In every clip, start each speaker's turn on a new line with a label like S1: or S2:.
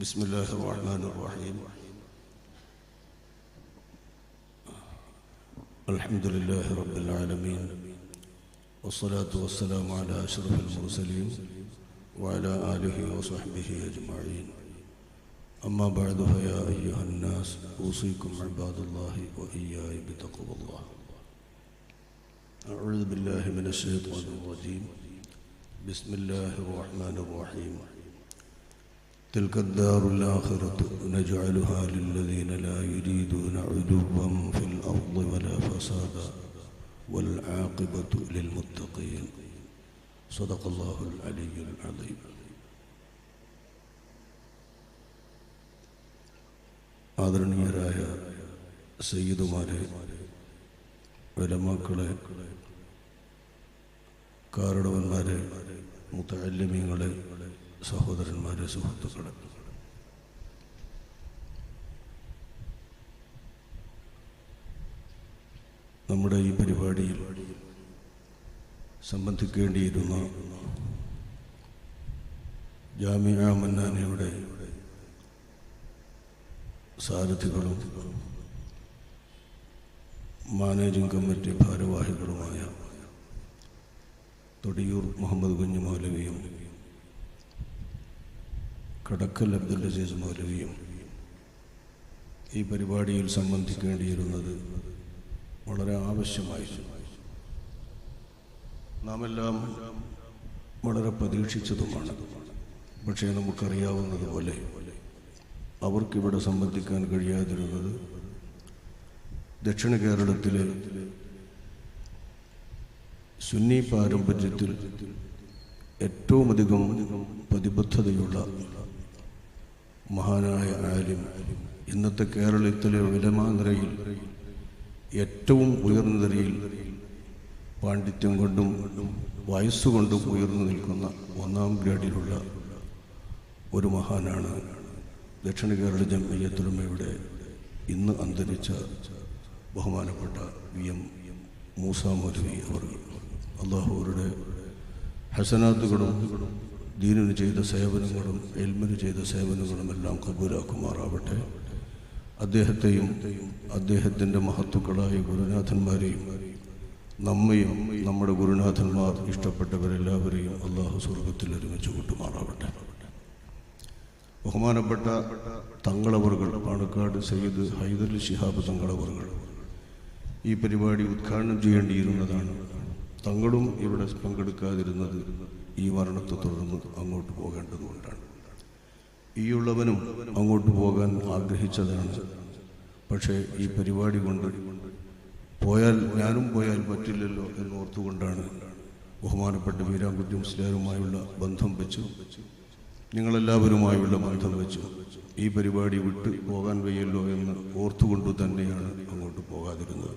S1: بسم الله الرحمن الرحيم الحمد لله رب العالمين والصلاة والسلام على أشرف المرسلين وعلى آله وصحبه أجمعين أما بعد فيا أيها الناس أوصيكم عباد الله وإياي بتقوى الله أعوذ بالله من الشيطان الرجيم بسم الله الرحمن الرحيم تلك الدار الآخرة نجعلها للذين لا يريدون علوا في الأرض ولا فسادا والعاقبة للمتقين صدق الله العلي العظيم. ആദരണീയരായ സയ്യിദുമാരെ, ഉലമാക്കളെ, കാരണവന്മാരെ, മുതഅല്ലിമീങ്ങളെ, സഹോദരന്മാരെ, സുഹൃത്തുക്കളെ, നമ്മുടെ ഈ പരിപാടിയിൽ സംബന്ധിക്കേണ്ടിയിരുന്ന ജാമിഅ മന്നാനയുടെ സാരഥികളും മാനേജിംഗ് കമ്മിറ്റി ഭാരവാഹികളുമായ തൊടിയൂർ മുഹമ്മദ് കുഞ്ഞ് മൗലവിയും കടക്കൽ അബ്ദുൽ അസീസ് മൗലവിയും ഈ പരിപാടിയിൽ സംബന്ധിക്കേണ്ടിയിരുന്നത് വളരെ ആവശ്യമായിരുന്നു. നാം എല്ലാം വളരെ പ്രതീക്ഷിച്ചതുമാണ്. പക്ഷേ നമുക്കറിയാവുന്നതുപോലെ അവർക്കിവിടെ സംബന്ധിക്കാൻ കഴിയാതിരുന്നത് ദക്ഷിണ കേരളത്തിലെ സുന്നി പാരമ്പര്യത്തിൽ ഏറ്റവും അധികം പ്രതിബദ്ധതയുള്ള മഹാനായ ആലിം, ഇന്നത്തെ കേരളത്തിലെ ഉലമാ നിരയിൽ ഏറ്റവും ഉയർന്ന നിരയിൽ പാണ്ഡിത്യം കൊണ്ടും വയസ്സുകൊണ്ടും ഉയർന്നു നിൽക്കുന്ന ഒന്നാം ഗ്രേഡിലുള്ള ഒരു മഹാനാണ് ദക്ഷിണ കേരള ജംഇയ്യത്തുൽ ഉലമയുടെ ഇന്ന് അന്തരിച്ച ബഹുമാനപ്പെട്ട VM മൂസ മൗലവി അവർ. അല്ലാഹു അവരുടെ ഹസനാത്തുകളും ദീനിന് ചെയ്ത സേവനങ്ങളും ഇൽമിന് ചെയ്ത സേവനങ്ങളും എല്ലാം കബൂലാക്കുമാറാവട്ടെ. അദ്ദേഹത്തെയും അദ്ദേഹത്തിൻ്റെ മഹത്തുക്കളായ ഗുരുനാഥന്മാരെയും നമ്മയും നമ്മുടെ ഗുരുനാഥന്മാർ ഇഷ്ടപ്പെട്ടവരെല്ലാവരെയും അല്ലാഹു സ്വർഗത്തിൽ ഒരുമിച്ച് കൂട്ടുമാറാവട്ടെ. ബഹുമാനപ്പെട്ട തങ്ങളവറുകൾ, പാണക്കാട് സയ്യിദ് ഹൈദർ ശിഹാബ് തങ്ങളവറുകൾ ഈ പരിപാടി ഉദ്ഘാടനം ചെയ്യേണ്ടിയിരുന്നതാണ്. തങ്ങളും ഇവിടെ പങ്കെടുക്കാതിരുന്നത് ഈ മരണത്തെ തുടർന്ന് അങ്ങോട്ട് പോകേണ്ടതുകൊണ്ടാണ്. ഈയുള്ളവനും അങ്ങോട്ട് പോകാൻ ആഗ്രഹിച്ചതാണ്. പക്ഷേ ഈ പരിപാടി കൊണ്ട് ഞാനും പോയാൽ പറ്റില്ലല്ലോ എന്നോർത്തുകൊണ്ടാണ് ബഹുമാനപ്പെട്ട വീരാൻകുട്ടി മുസ്ലിയാരുമായുള്ള ബന്ധം വെച്ചു, നിങ്ങളെല്ലാവരുമായുള്ള ബന്ധം വെച്ചു. ഈ പരിപാടി വിട്ട് പോകാൻ വയ്യല്ലോ എന്ന് ഓർത്തുകൊണ്ട് തന്നെയാണ് അങ്ങോട്ട് പോകാതിരുന്നത്.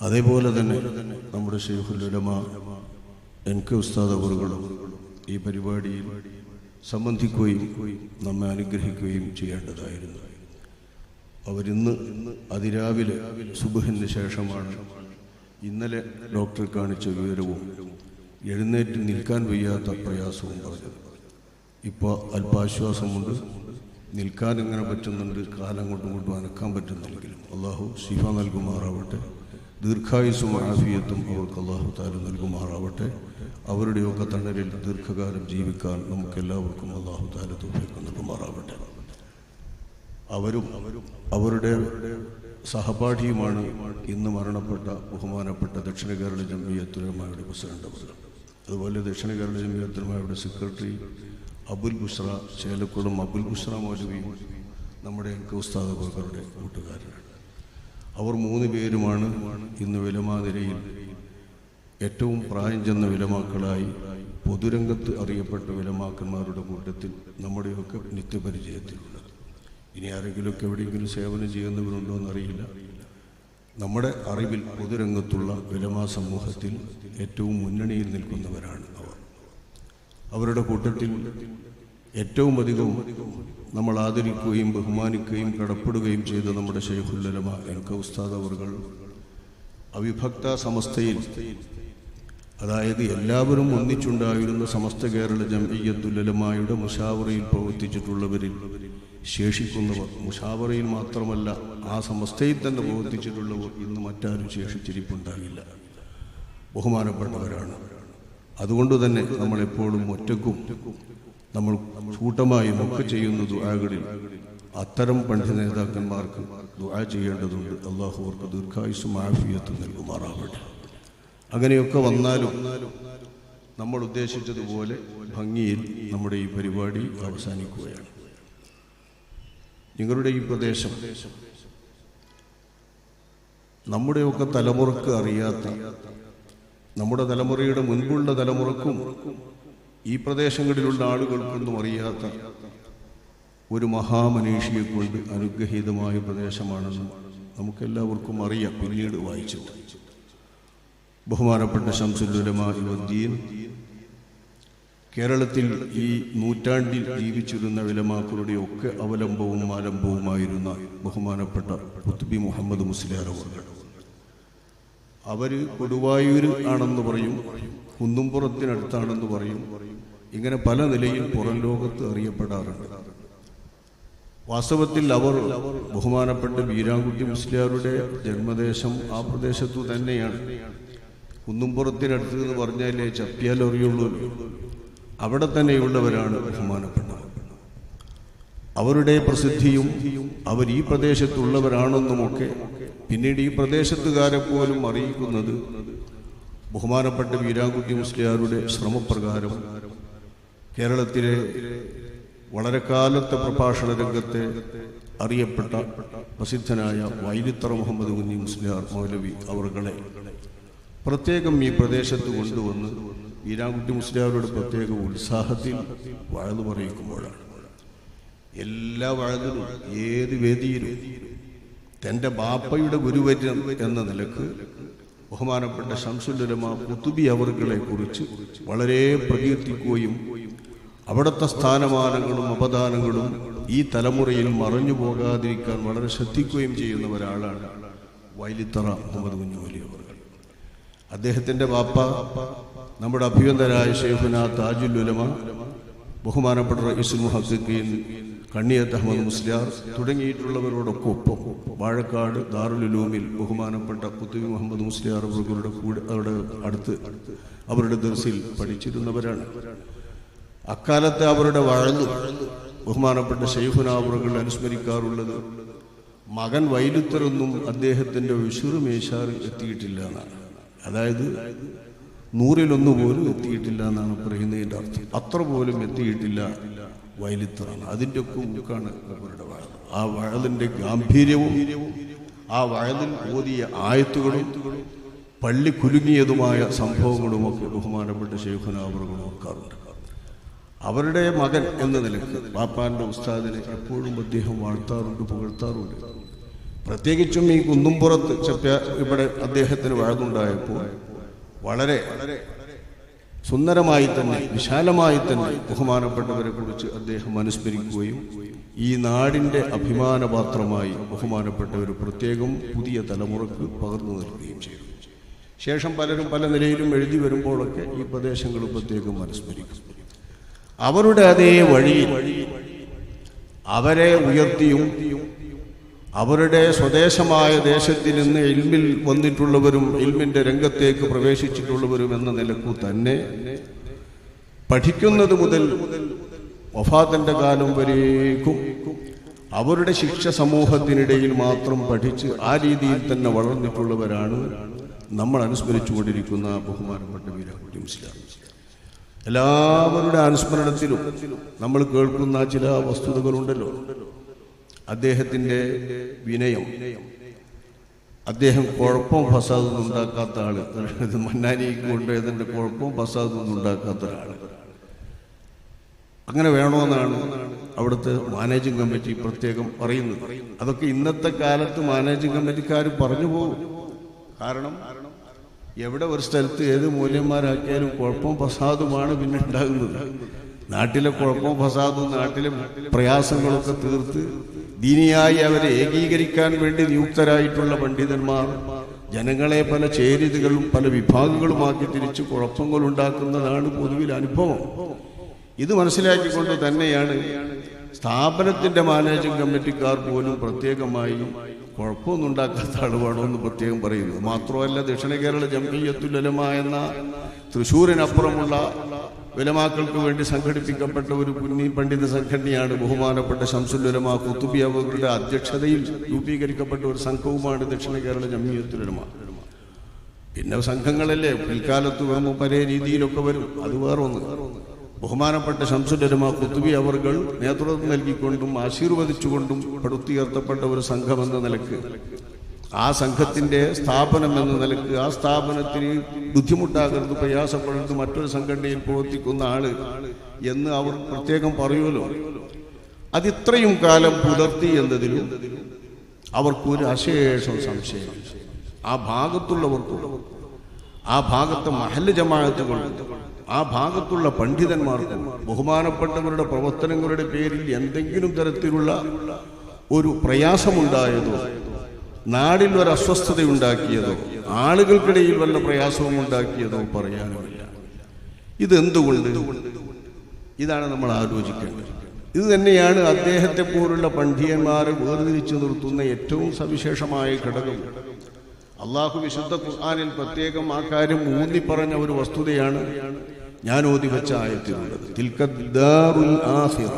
S1: അതേപോലെ തന്നെ നമ്മുടെ ശൈഖുൽ ഉലമ NK ഉസ്താദ് അവറുകളും ഈ പരിപാടിയിൽ സംബന്ധിക്കുകയും നമ്മെ അനുഗ്രഹിക്കുകയും ചെയ്യേണ്ടതായിരുന്നു. അവരിന്ന് അതിരാവിലെ സുബ്ഹിന് ശേഷമാണ് ഇന്നലെ ഡോക്ടറെ കാണിച്ച വിവരവും എഴുന്നേറ്റ് നിൽക്കാൻ വയ്യാത്ത പ്രയാസവും പറഞ്ഞത്. ഇപ്പോൾ അല്പാശ്വാസമുണ്ട്, നിൽക്കാൻ ഇങ്ങനെ പറ്റുന്നുണ്ട്, കാലം കൊണ്ടും അനക്കാൻ പറ്റുന്നില്ലെങ്കിലും അള്ളാഹു ശിഫ നൽകുമാറാവട്ടെ. ദീർഘായുസ്സും ആഫിയത്തും അവർക്ക് അള്ളാഹു താല നൽകുമാറാവട്ടെ. അവരുടെയൊക്കെ തണലിൽ ദീർഘകാലം ജീവിക്കാൻ നമുക്കെല്ലാവർക്കും അള്ളാഹു താല തൗഫീഖ് നൽകുമാറാവട്ടെ. അവരും അവരുടെ സഹപാഠിയുമാണ് ഇന്ന് മരണപ്പെട്ട ബഹുമാനപ്പെട്ട ദക്ഷിണ കേരള ജംഇയ്യത്തുൽ ഉലമയുടെ പ്രസിഡന്റ് അവർ. അതുപോലെ ദക്ഷിണ കേരള ജംഇയ്യത്തുൽ ഉലമയുടെ സെക്രട്ടറി അബുൽ ബുഷ്ര ചേലക്കുളം അബുൽ ബുഷ്ര മൗലവിയും നമ്മുടെ NK ഉസ്താദ് അവരുടെ കൂട്ടുകാരനാണ്. അവർ 3 പേരുമാണ് ഇന്ന് ഉലമാ നിരയിൽ ഏറ്റവും പ്രായം ചെന്ന ഉലമാക്കളായി പൊതുരംഗത്ത് അറിയപ്പെട്ട ഉലമാക്കന്മാരുടെ കൂട്ടത്തിൽ നമ്മുടെയൊക്കെ നിത്യപരിചയത്തിലുള്ളത്. ഇനി ആരെങ്കിലുമൊക്കെ എവിടെയെങ്കിലും സേവനം ചെയ്യുന്നവരുണ്ടോ എന്നറിയില്ല. നമ്മുടെ അറിവിൽ പൊതുരംഗത്തുള്ള ഉലമാ സമൂഹത്തിൽ ഏറ്റവും മുന്നണിയിൽ നിൽക്കുന്നവരാണ് അവർ. അവരുടെ കൂട്ടത്തിൽ ഏറ്റവും അധികം നമ്മൾ ആദരിക്കുകയും ബഹുമാനിക്കുകയും കടപ്പെടുകയും ചെയ്ത നമ്മുടെ ശൈഖുൽ ഉലമ NK ഉസ്താദ് അവറുകൾ അവിഭക്ത സമസ്തയിൽ അതായത് എല്ലാവരും ഒന്നിച്ചുണ്ടായിരുന്ന സമസ്ത കേരള ജംഇയ്യത്തുൽ ഉലമായുടെ മുശാവറയിൽ പ്രവർത്തിച്ചിട്ടുള്ളവരിൽ ശേഷിക്കുന്നവർ, മുശാവറയിൽ മാത്രമല്ല ആ സമസ്തയിൽ തന്നെ പ്രവർത്തിച്ചിട്ടുള്ളവർ ഇന്ന് മറ്റാരും ശേഷിച്ചിരിപ്പുണ്ടാകില്ല, ബഹുമാനപ്പെട്ടവരാണ്. അതുകൊണ്ട് തന്നെ നമ്മളെപ്പോഴും ഒറ്റക്കും നമ്മൾ കൂട്ടമായും ഒക്കെ ചെയ്യുന്ന ദുആകളിൽ അത്തരം പണ്ഡിത നേതാക്കന്മാർക്ക് ദുആ ചെയ്യേണ്ടതുണ്ട്. അല്ലാഹു അവർക്ക് ദീർഘായുസ്സും ആഫിയത്തും നൽകുമാറാവട്ടെ. അങ്ങനെയൊക്കെ വന്നാലും നമ്മൾ ഉദ്ദേശിച്ചതുപോലെ ഭംഗിയിൽ നമ്മുടെ ഈ പരിപാടി അവസാനിക്കുകയാണ്. നിങ്ങളുടെ ഈ പ്രദേശം നമ്മുടെയൊക്കെ തലമുറക്ക് അറിയാത്ത, നമ്മുടെ തലമുറയുടെ മുൻപുള്ള തലമുറക്കും ഈ പ്രദേശങ്ങളിലുള്ള ആളുകൾക്കൊന്നും അറിയാത്ത ഒരു മഹാമനീഷിയെ കൊണ്ട് അനുഗ്രഹീതമായ പ്രദേശമാണെന്ന് നമുക്കെല്ലാവർക്കും അറിയാം. പിന്നീട് വായിച്ചിട്ട് ബഹുമാനപ്പെട്ട ശംസുൽ ഉലമാ വദ്ദീൻ കേരളത്തിൽ ഈ നൂറ്റാണ്ടിൽ ജീവിച്ചിരുന്ന ഉലമാക്കളുടെ ഒക്കെ അവലംബവും ആലംബവുമായിരുന്ന ബഹുമാനപ്പെട്ട ഖുത്ബി മുഹമ്മദ് മുസ്ലിയാർ അവർ കൊടുവായൂർ ആണെന്ന് പറയും, കുന്നുംപുറത്തിനടുത്താണെന്ന് പറയും. ഇങ്ങനെ പല നിലയിൽ പുറം ലോകത്ത് അറിയപ്പെടാറുണ്ട്. വാസ്തവത്തിൽ അവർ ബഹുമാനപ്പെട്ട ബീരാൻകുട്ടി മുസ്ലിയാരുടെ ജന്മദേശം ആ പ്രദേശത്തു തന്നെയാണ്. കുന്നുംപുറത്തിനടുത്ത് എന്ന് പറഞ്ഞാലേ ചപ്പിയാൽ അറിയുള്ളൂ. അവിടെ തന്നെയുള്ളവരാണ് ബഹുമാനപ്പെട്ടവർ. അവരുടെ പ്രസിദ്ധിയും അവർ ഈ പ്രദേശത്തുള്ളവരാണെന്നുമൊക്കെ പിന്നീട് ഈ പ്രദേശത്തുകാരെ പോലും അറിയിക്കുന്നത് ബഹുമാനപ്പെട്ട ബീരാൻകുട്ടി മുസ്ലിയാരുടെ ശ്രമപ്രകാരം കേരളത്തിലെ വളരെ കാലത്തെ പ്രഭാഷണ രംഗത്തെ അറിയപ്പെട്ട പ്രസിദ്ധനായ വൈലിത്തറ മുഹമ്മദ് കുഞ്ഞി മുസ്ലിയാർ മൗലവി അവരുടെ പ്രത്യേകം ഈ പ്രദേശത്ത് കൊണ്ടുവന്ന് ബീരാൻകുട്ടി മുസ്ലിയാരുടെ പ്രത്യേക ഉത്സാഹത്തിൽ വഅദ് പറയിക്കുമ്പോഴാണ് എല്ലാ വഅദിലും ഏത് വേദിയിലും തൻ്റെ ബാപ്പയുടെ ഗുരുവര്യൻ എന്ന നിലക്ക് ബഹുമാനപ്പെട്ട ശംസുൽ ഉലമാ ഖുത്ബി അവറുകളെ കുറിച്ച് വളരെ പ്രകീർത്തിക്കുകയും അവിടുത്തെ സ്ഥാനമാനങ്ങളും അപദാനങ്ങളും ഈ തലമുറയിൽ മറഞ്ഞു പോകാതിരിക്കാൻ വളരെ ശ്രദ്ധിക്കുകയും ചെയ്യുന്ന ഒരാളാണ് വൈലിത്തറ മുഹമ്മദ് കുഞ്ഞി വലിയവർ. അദ്ദേഹത്തിൻ്റെ ബാപ്പ നമ്മുടെ അഭിയന്തരായ ശൈഖുന താജുൽ ഉലമ ബഹുമാനപ്പെട്ട റഈസുൽ മുഹഖഖീൻ കണ്ണിയത്ത് അഹമ്മദ് മുസ്ലിയാർ തുടങ്ങിയിട്ടുള്ളവരോടൊക്കെ ഒപ്പം വാഴക്കാട് ദാറുൽ ഉലൂമിൽ ബഹുമാനപ്പെട്ട ഖുത്ബി മുഹമ്മദ് മുസ്ലിയാർ അവരുടെ കൂടെ അവിടെ അടുത്ത് അവരുടെ ദർസിൽ പഠിച്ചിരുന്നവരാണ്. അക്കാലത്ത് അവരുടെ വഅദ് ബഹുമാനപ്പെട്ട ശൈഖുന അവറുകൾ അനുസ്മരിക്കാറുള്ളത് മകൻ വൈലിത്തറൊന്നും അദ്ദേഹത്തിൻ്റെ വിശുറ് മേശാറ് എത്തിയിട്ടില്ല എന്നാണ്. അതായത് 100-1 പോലും എത്തിയിട്ടില്ല എന്നാണ് പറയുന്നതിൻ്റെ അർത്ഥം. അത്ര പോലും എത്തിയിട്ടില്ല വൈലിത്തറ. അതിൻ്റെ ഒക്കെ ഊക്കാണ് അവരുടെ വഅദ്. ആ വഅദിൻ്റെ ഗാംഭീര്യവും ആ വഅദിൽ ഓതിയ ആയത്തുകളും പള്ളി കുലുങ്ങിയതുമായ സംഭവങ്ങളുമൊക്കെ ബഹുമാനപ്പെട്ട ശൈഖുന അവറുകൾ ഓർക്കാറുണ്ട്. അവരുടെ മകൻ എന്ന നിലക്ക് ബാപ്പാന്റെ ഉസ്താദിനെ എപ്പോഴും അദ്ദേഹം വാഴ്ത്താറുണ്ട്, പുകഴ്ത്താറുണ്ട്. പ്രത്യേകിച്ചും ഈ കുന്നുംപുറത്ത് ഇവിടെ അദ്ദേഹത്തിന് വഅദുണ്ടായപ്പോൾ വളരെ സുന്ദരമായി തന്നെ വിശാലമായി തന്നെ ബഹുമാനപ്പെട്ടവരെ കുറിച്ച് അദ്ദേഹം അനുസ്മരിക്കുകയും ഈ നാടിൻ്റെ അഭിമാനപാത്രമായി ബഹുമാനപ്പെട്ടവർ പ്രത്യേകം പുതിയ തലമുറക്ക് പകർന്നു നൽകുകയും ചെയ്തു. ശേഷം പലരും പല നിലയിലും എഴുതി വരുമ്പോഴൊക്കെ ഈ പ്രദേശങ്ങൾ പ്രത്യേകം അനുസ്മരിക്കും. അവരുടെ അതേ വഴിയിൽ അവരെ ഉയർത്തിയും അവരുടെ സ്വദേശമായ ദേശത്തിൽ നിന്ന് ഇൽമിൽ വന്നിട്ടുള്ളവരും ഇൽമിന്റെ രംഗത്തേക്ക് പ്രവേശിച്ചിട്ടുള്ളവരും എന്ന നിലക്കു തന്നെ പഠിക്കുന്നത് മുതൽ വഫാത്തിന്റെ കാലം വരേക്കും അവരുടെ ശിക്ഷ സമൂഹത്തിനിടയിൽ മാത്രം പഠിച്ച് ആ രീതിയിൽ തന്നെ വളർന്നിട്ടുള്ളവരാണ് നമ്മൾ അനുസ്മരിച്ചുകൊണ്ടിരിക്കുന്ന ബഹുമാനപ്പെട്ട ബീരാൻകുട്ടി മുസ്ലിയാർ. എല്ലാവരുടെ അനുസ്മരണത്തിലും നമ്മൾ കേൾക്കുന്ന ചില വസ്തുതകളുണ്ടല്ലോ. അദ്ദേഹത്തിൻ്റെ വിനയം, അദ്ദേഹം കുഴപ്പവും ഫസാദൊന്നും ഉണ്ടാക്കാത്ത ആള്, മന്നാനിക്ക് കൊണ്ടുപോയതിൻ്റെ കുഴപ്പവും ഫസാദൊന്നും ഉണ്ടാക്കാത്ത ഒരാള്. അങ്ങനെ വേണമെന്നാണ് അവിടുത്തെ മാനേജിംഗ് കമ്മിറ്റി പ്രത്യേകം പറയുന്നത്. അതൊക്കെ ഇന്നത്തെ കാലത്ത് മാനേജിംഗ് കമ്മിറ്റിക്കാർ പറഞ്ഞു പോകും. കാരണം എവിടെ ഒരു സ്ഥലത്ത് ഏത് മൂല്യന്മാരാക്കിയാലും കുഴപ്പവും ഫസാദുമാണ് പിന്നെ ഉണ്ടാകുന്നത്. നാട്ടിലെ കുഴപ്പവും ഫസാദും നാട്ടിലെ പ്രയാസങ്ങളൊക്കെ തീർത്ത് ദീനിയായി അവരെ ഏകീകരിക്കാൻ വേണ്ടി നിയുക്തരായിട്ടുള്ള പണ്ഡിതന്മാർ ജനങ്ങളെ പല ചേരിതകളും പല വിഭാഗങ്ങളുമാക്കി തിരിച്ച് കുഴപ്പങ്ങളുണ്ടാക്കുന്നതാണ് പൊതുവിൽ അനുഭവം. ഇത് മനസ്സിലാക്കിക്കൊണ്ട് തന്നെയാണ് സ്ഥാപനത്തിൻ്റെ മാനേജിംഗ് കമ്മിറ്റിക്കാർ പോലും പ്രത്യേകമായി കുഴപ്പമൊന്നും ഉണ്ടാക്കാത്ത ആളുവാണോന്ന് പ്രത്യേകം പറയുന്നത്. മാത്രമല്ല, ദക്ഷിണ കേരള ജംഇയ്യത്തുൽ ഉലമ എന്ന തൃശ്ശൂരിനപ്പുറമുള്ള ഉലമാക്കൾക്ക് വേണ്ടി സംഘടിപ്പിക്കപ്പെട്ട ഒരു കുഞ്ഞി പണ്ഡിത സംഘടനയാണ് ബഹുമാനപ്പെട്ട ശംസുൽ ഉലമ ഖുതുബി അവരുടെ അധ്യക്ഷതയിൽ രൂപീകരിക്കപ്പെട്ട ഒരു സംഘവുമാണ് ദക്ഷിണ കേരള ജംഇയ്യത്തുൽ ഉലമ. പിന്നെ സംഘങ്ങളല്ലേ പിൽക്കാലത്ത് വരുമ്പോൾ പല രീതിയിലൊക്കെ വരും, അത് വേറൊന്ന്. ബഹുമാനപ്പെട്ട ശംസുൽ ഉലമ ഖുതുബി അവർകൾ നേതൃത്വം നൽകിക്കൊണ്ടും ആശീർവദിച്ചുകൊണ്ടും പടുത്തുയർത്തപ്പെട്ട ഒരു സംഘമെന്ന നിലക്ക്, ആ സംഘത്തിൻ്റെ സ്ഥാപനം എന്ന നിലക്ക്, ആ സ്ഥാപനത്തിന് ബുദ്ധിമുട്ടാകരുത്, പ്രയാസപ്പെടരുത് മറ്റൊരു സംഘടനയിൽ പ്രവർത്തിക്കുന്ന ആള് എന്ന് അവർ പ്രത്യേകം പറയുമല്ലോ. അതിത്രയും കാലം പുലർത്തി എന്നതിലും അവർക്കൊരു അശേഷം സംശയം. ആ ഭാഗത്തുള്ളവർക്കും ആ ഭാഗത്തെ മഹല്ല് ജമാഅത്തുകൾക്കും ആ ഭാഗത്തുള്ള പണ്ഡിതന്മാർക്കും ബഹുമാനപ്പെട്ടവരുടെ പ്രവർത്തനങ്ങളുടെ പേരിൽ എന്തെങ്കിലും തരത്തിലുള്ള ഒരു പ്രയാസമുണ്ടായതോ, നാടിൽ ഒരു അസ്വസ്ഥതയുണ്ടാക്കിയതോ, ആളുകൾക്കിടയിൽ വല്ല പ്രയാസവും ഉണ്ടാക്കിയതോ പറയാനുമില്ല. ഇതെന്തുകൊണ്ട്? ഇതാണ് നമ്മൾ ആലോചിക്കേണ്ടത്. ഇത് തന്നെയാണ് അദ്ദേഹത്തെ പോലുള്ള പണ്ഡിതന്മാരെ വേർതിരിച്ചു നിർത്തുന്ന ഏറ്റവും സവിശേഷമായ ഘടകം. അള്ളാഹു വിശുദ്ധ ഖുർആനിൽ പ്രത്യേകം ആ കാര്യം ഊന്നി പറഞ്ഞ ഒരു വസ്തുതയാണ് ഞാൻ ഓതി വെച്ച ആയത്തിലുള്ളത്. തിൽക്കദ്ദാറുൽ ആഖിറ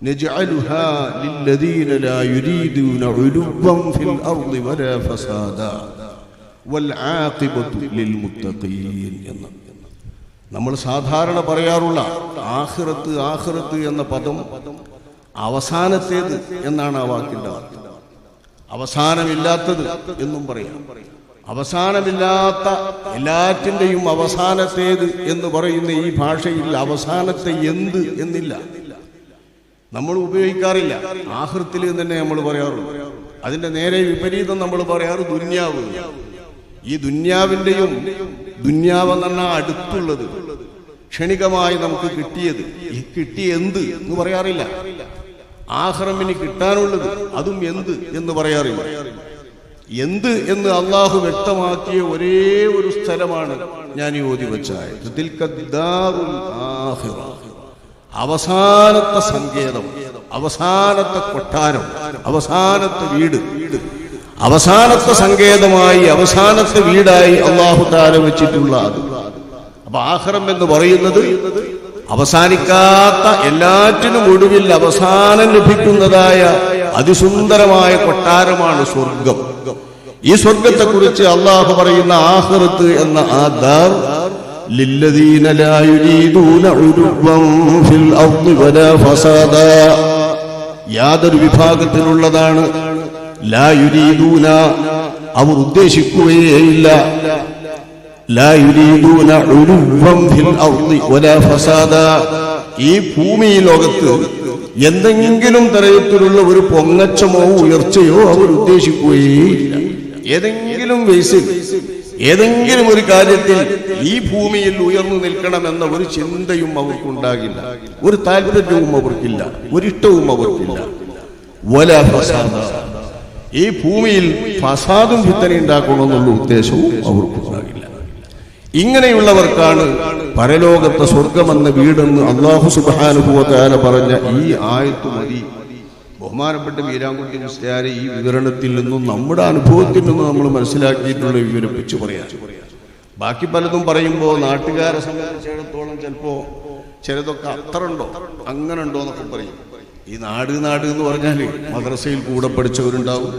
S1: നജ്അലുഹാ ലില്ലദീന ലാ യുരീദൂന ഉലുവ്വൻ ഫിൽ അർളി വലാ ഫസാദാ വൽ ആഖിബതു ലിൽ മുത്തഖീൻ എന്ന് നമ്മൾ സാധാരണ പറയാറുള്ള ആഖിറത്ത് ആഖിറത്ത് എന്ന പദം അവസാനത്തേത് എന്നാണ് ആ വാക്കിൻ്റെ അർത്ഥം. അവസാനമില്ലാത്തത് എന്നും പറയാം. അവസാനമില്ലാത്ത എല്ലാറ്റിൻ്റെയും അവസാനത്തേത് എന്ന് പറയുന്ന ഈ ഭാഷയിൽ അവസാനത്തെ എന്ത് എന്നില്ല, നമ്മൾ ഉപയോഗിക്കാറില്ല. ആഖിറത്തിൽ തന്നെ നമ്മൾ പറയാറുള്ളൂ. അതിന്റെ നേരെ വിപരീതം നമ്മൾ പറയാറ് ദുന്യാവ്. ഈ ദുന്യാവിൻ്റെയും ദുന്യാവെന്ന് പറഞ്ഞാൽ അടുത്തുള്ളത്, ക്ഷണികമായി നമുക്ക് കിട്ടിയത്. ഈ കിട്ടിയ എന്ത് എന്ന് പറയാറില്ല. ആഖിറമിന് കിട്ടാനുള്ളത് അതും എന്ത് എന്ന് പറയാറില്ല. എന്ത് എന്ന് അള്ളാഹു വ്യക്തമാക്കിയ ഒരേ ഒരു സ്ഥലമാണ് ഞാൻ ഈ ഓതി വെച്ച ആയത്ത്. തിൽക്കദ്ദാറുൽ ആഖിറ, അവസാനത്തെ സങ്കേതം, അവസാനത്തെ കൊട്ടാരം, അവസാനത്തെ വീട്, അവസാനത്തെ സങ്കേതമായി അവസാനത്തെ വീടായി അള്ളാഹു തആല വെച്ചിട്ടുള്ള അത്. അപ്പൊ ആഖിറം എന്ന് പറയുന്നത് അവസാനിക്കാത്ത, എല്ലാറ്റിനും ഒടുവിൽ അവസാനം ലഭിക്കുന്നതായ അതിസുന്ദരമായ കൊട്ടാരമാണ് സ്വർഗം. ഈ സ്വർഗത്തെ കുറിച്ച് അള്ളാഹു പറയുന്ന ആഖിറത്ത് എന്ന ആ ദാർ ലില്ലദീന ലാ യുരീദൂന ഉലുവ്വൻ ഫിൽ അർളി വലാ ഫസാദാ, യാതൊരു വിഭാഗത്തിലുള്ളതാണ്. ലാ യുരീദൂന, അവർ ഉദ്ദേശിക്കുകയേയില്ല. ലാ യുരീദൂന ഉലുവ്വൻ ഫിൽ അർളി വലാ ഫസാദാ, ഈ ഭൂമി ലോകത്ത് എന്തെങ്കിലും തരത്തിലുള്ള ഒരു പൊങ്ങച്ചമോ ഉയർച്ചയോ അവർ ഉദ്ദേശിക്കുകയേയില്ല. ഏതെങ്കിലും വയസ്സിൽ ഏതെങ്കിലും ഒരു കാര്യത്തിൽ ഈ ഭൂമിയിൽ ഉയർന്നു നിൽക്കണമെന്ന ഒരു ചിന്തയും അവർക്കുണ്ടാകില്ല, ഒരു താല്പര്യവും അവർക്കില്ല, ഒരിഷ്ടവും അവർക്കില്ല. വലാ ഫസാദാ, ഈ ഭൂമിയിൽ ഫസാദും ഫിത്തന ഉണ്ടാക്കണമെന്നുള്ള ഉദ്ദേശവും അവർക്കുണ്ടാകില്ല. ഇങ്ങനെയുള്ളവർക്കാണ് പരലോകത്തെ സ്വർഗമെന്ന വീടെന്ന് അല്ലാഹു സുബ്ഹാനഹു വ തആല പറഞ്ഞ ഈ ആയത്ത് മതി ബഹുമാനപ്പെട്ട വീരാൻകുട്ടി മുസ്ലിയാരെ ഈ വിവരണത്തിൽ നിന്നും നമ്മുടെ അനുഭവത്തിൽ നിന്നും നമ്മൾ മനസ്സിലാക്കിയിട്ടുള്ള വിവരം വെച്ച് പറയാം. ബാക്കി പലതും പറയുമ്പോൾ നാട്ടുകാരെ സംബന്ധിച്ചിടത്തോളം ചിലപ്പോൾ ചിലതൊക്കെ അത്ര ഉണ്ടോ അങ്ങനെ ഉണ്ടോ എന്നൊക്കെ പറയും. ഈ നാട് എന്ന് പറഞ്ഞാൽ മദ്രസയിൽ കൂടെ പഠിച്ചവരുണ്ടാവും,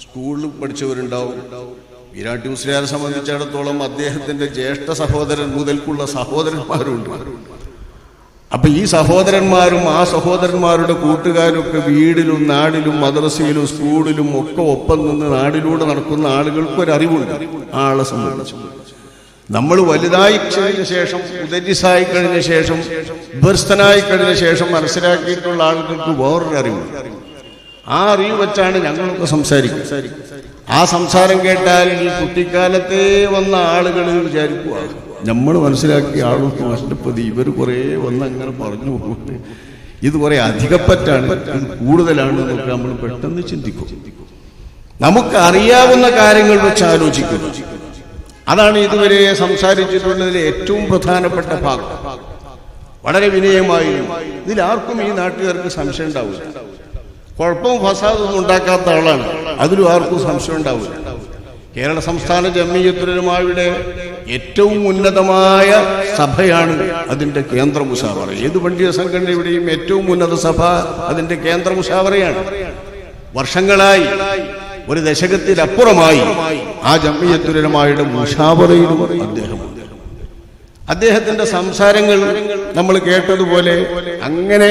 S1: സ്കൂളിൽ പഠിച്ചവരുണ്ടാവും. വീരാട്ടി മുസ്ലിയാരെ സംബന്ധിച്ചിടത്തോളം അദ്ദേഹത്തിന്റെ ജ്യേഷ്ഠ സഹോദരൻ മുതൽക്കുള്ള സഹോദരന്മാരുണ്ട്. അപ്പൊ ഈ സഹോദരന്മാരും ആ സഹോദരന്മാരുടെ കൂട്ടുകാരും ഒക്കെ വീടിലും നാടിലും മദ്രസയിലും സ്കൂളിലും ഒക്കെ ഒപ്പം നിന്ന് നാടിലൂടെ നടക്കുന്ന ആളുകൾക്ക് ഒരു അറിവുണ്ട് ആളെ സംബന്ധിച്ചു. നമ്മൾ വലുതായി കഴിഞ്ഞ ശേഷം, ഉദരിസായി കഴിഞ്ഞ ശേഷം, ബർസ്ഥനായി കഴിഞ്ഞ ശേഷം മനസ്സിലാക്കിയിട്ടുള്ള ആളുകൾക്ക് വേറൊരു അറിവുണ്ട്. ആ അറിവ് വെച്ചാണ് ഞങ്ങളൊക്കെ സംസാരിക്കുന്നത്. ആ സംസാരം കേട്ടാൽ ഈ കുട്ടിക്കാലത്തെ വന്ന ആളുകൾ വിചാരിക്കുക നമ്മൾ മനസ്സിലാക്കിയ ആളുകൾക്ക് നഷ്ടപ്പതി ഇവർ കുറേ വന്ന് അങ്ങനെ പറഞ്ഞു പോകുന്നു, ഇത് കുറെ അധികപ്പറ്റാണ്, ഇത് കൂടുതലാണ് എന്നൊക്കെ നമ്മൾ പെട്ടെന്ന് ചിന്തിക്കും. നമുക്ക് അറിയാവുന്ന കാര്യങ്ങൾ വെച്ച് ആലോചിക്കുക. അതാണ് ഇതുവരെ സംസാരിച്ചിട്ടുള്ളതിൽ ഏറ്റവും പ്രധാനപ്പെട്ട ഭാഗം. വളരെ വിനയമായിരുന്നു. ഇതിലാർക്കും ഈ നാട്ടുകാർക്ക് സംശയം ഉണ്ടാവില്ല. കുഴപ്പവും ഫസാദൊന്നും ഉണ്ടാക്കാത്ത ആളാണ്, അതിലും ആർക്കും സംശയം ഉണ്ടാവില്ല. കേരള സംസ്ഥാന ജംഇയ്യത്തുൽ-ഉലമായുടെ ഏറ്റവും ഉന്നതമായ സഭയാണ് അതിന്റെ കേന്ദ്ര മുശാവറ. ഏത് പണ്ഡിത സംഘടനയുടെയും ഏറ്റവും ഉന്നത സഭ അതിന്റെ കേന്ദ്ര മുശാവറയാണ്. വർഷങ്ങളായി, ഒരു ദശകത്തിലപ്പുറമായി ആ ജംഇയ്യത്തുൽ-ഉലമായുടെ മുശാവറയിലും അദ്ദേഹമുണ്ട്. അദ്ദേഹത്തിന്റെ സംസാരങ്ങൾ നമ്മൾ കേട്ടതുപോലെ അങ്ങനെ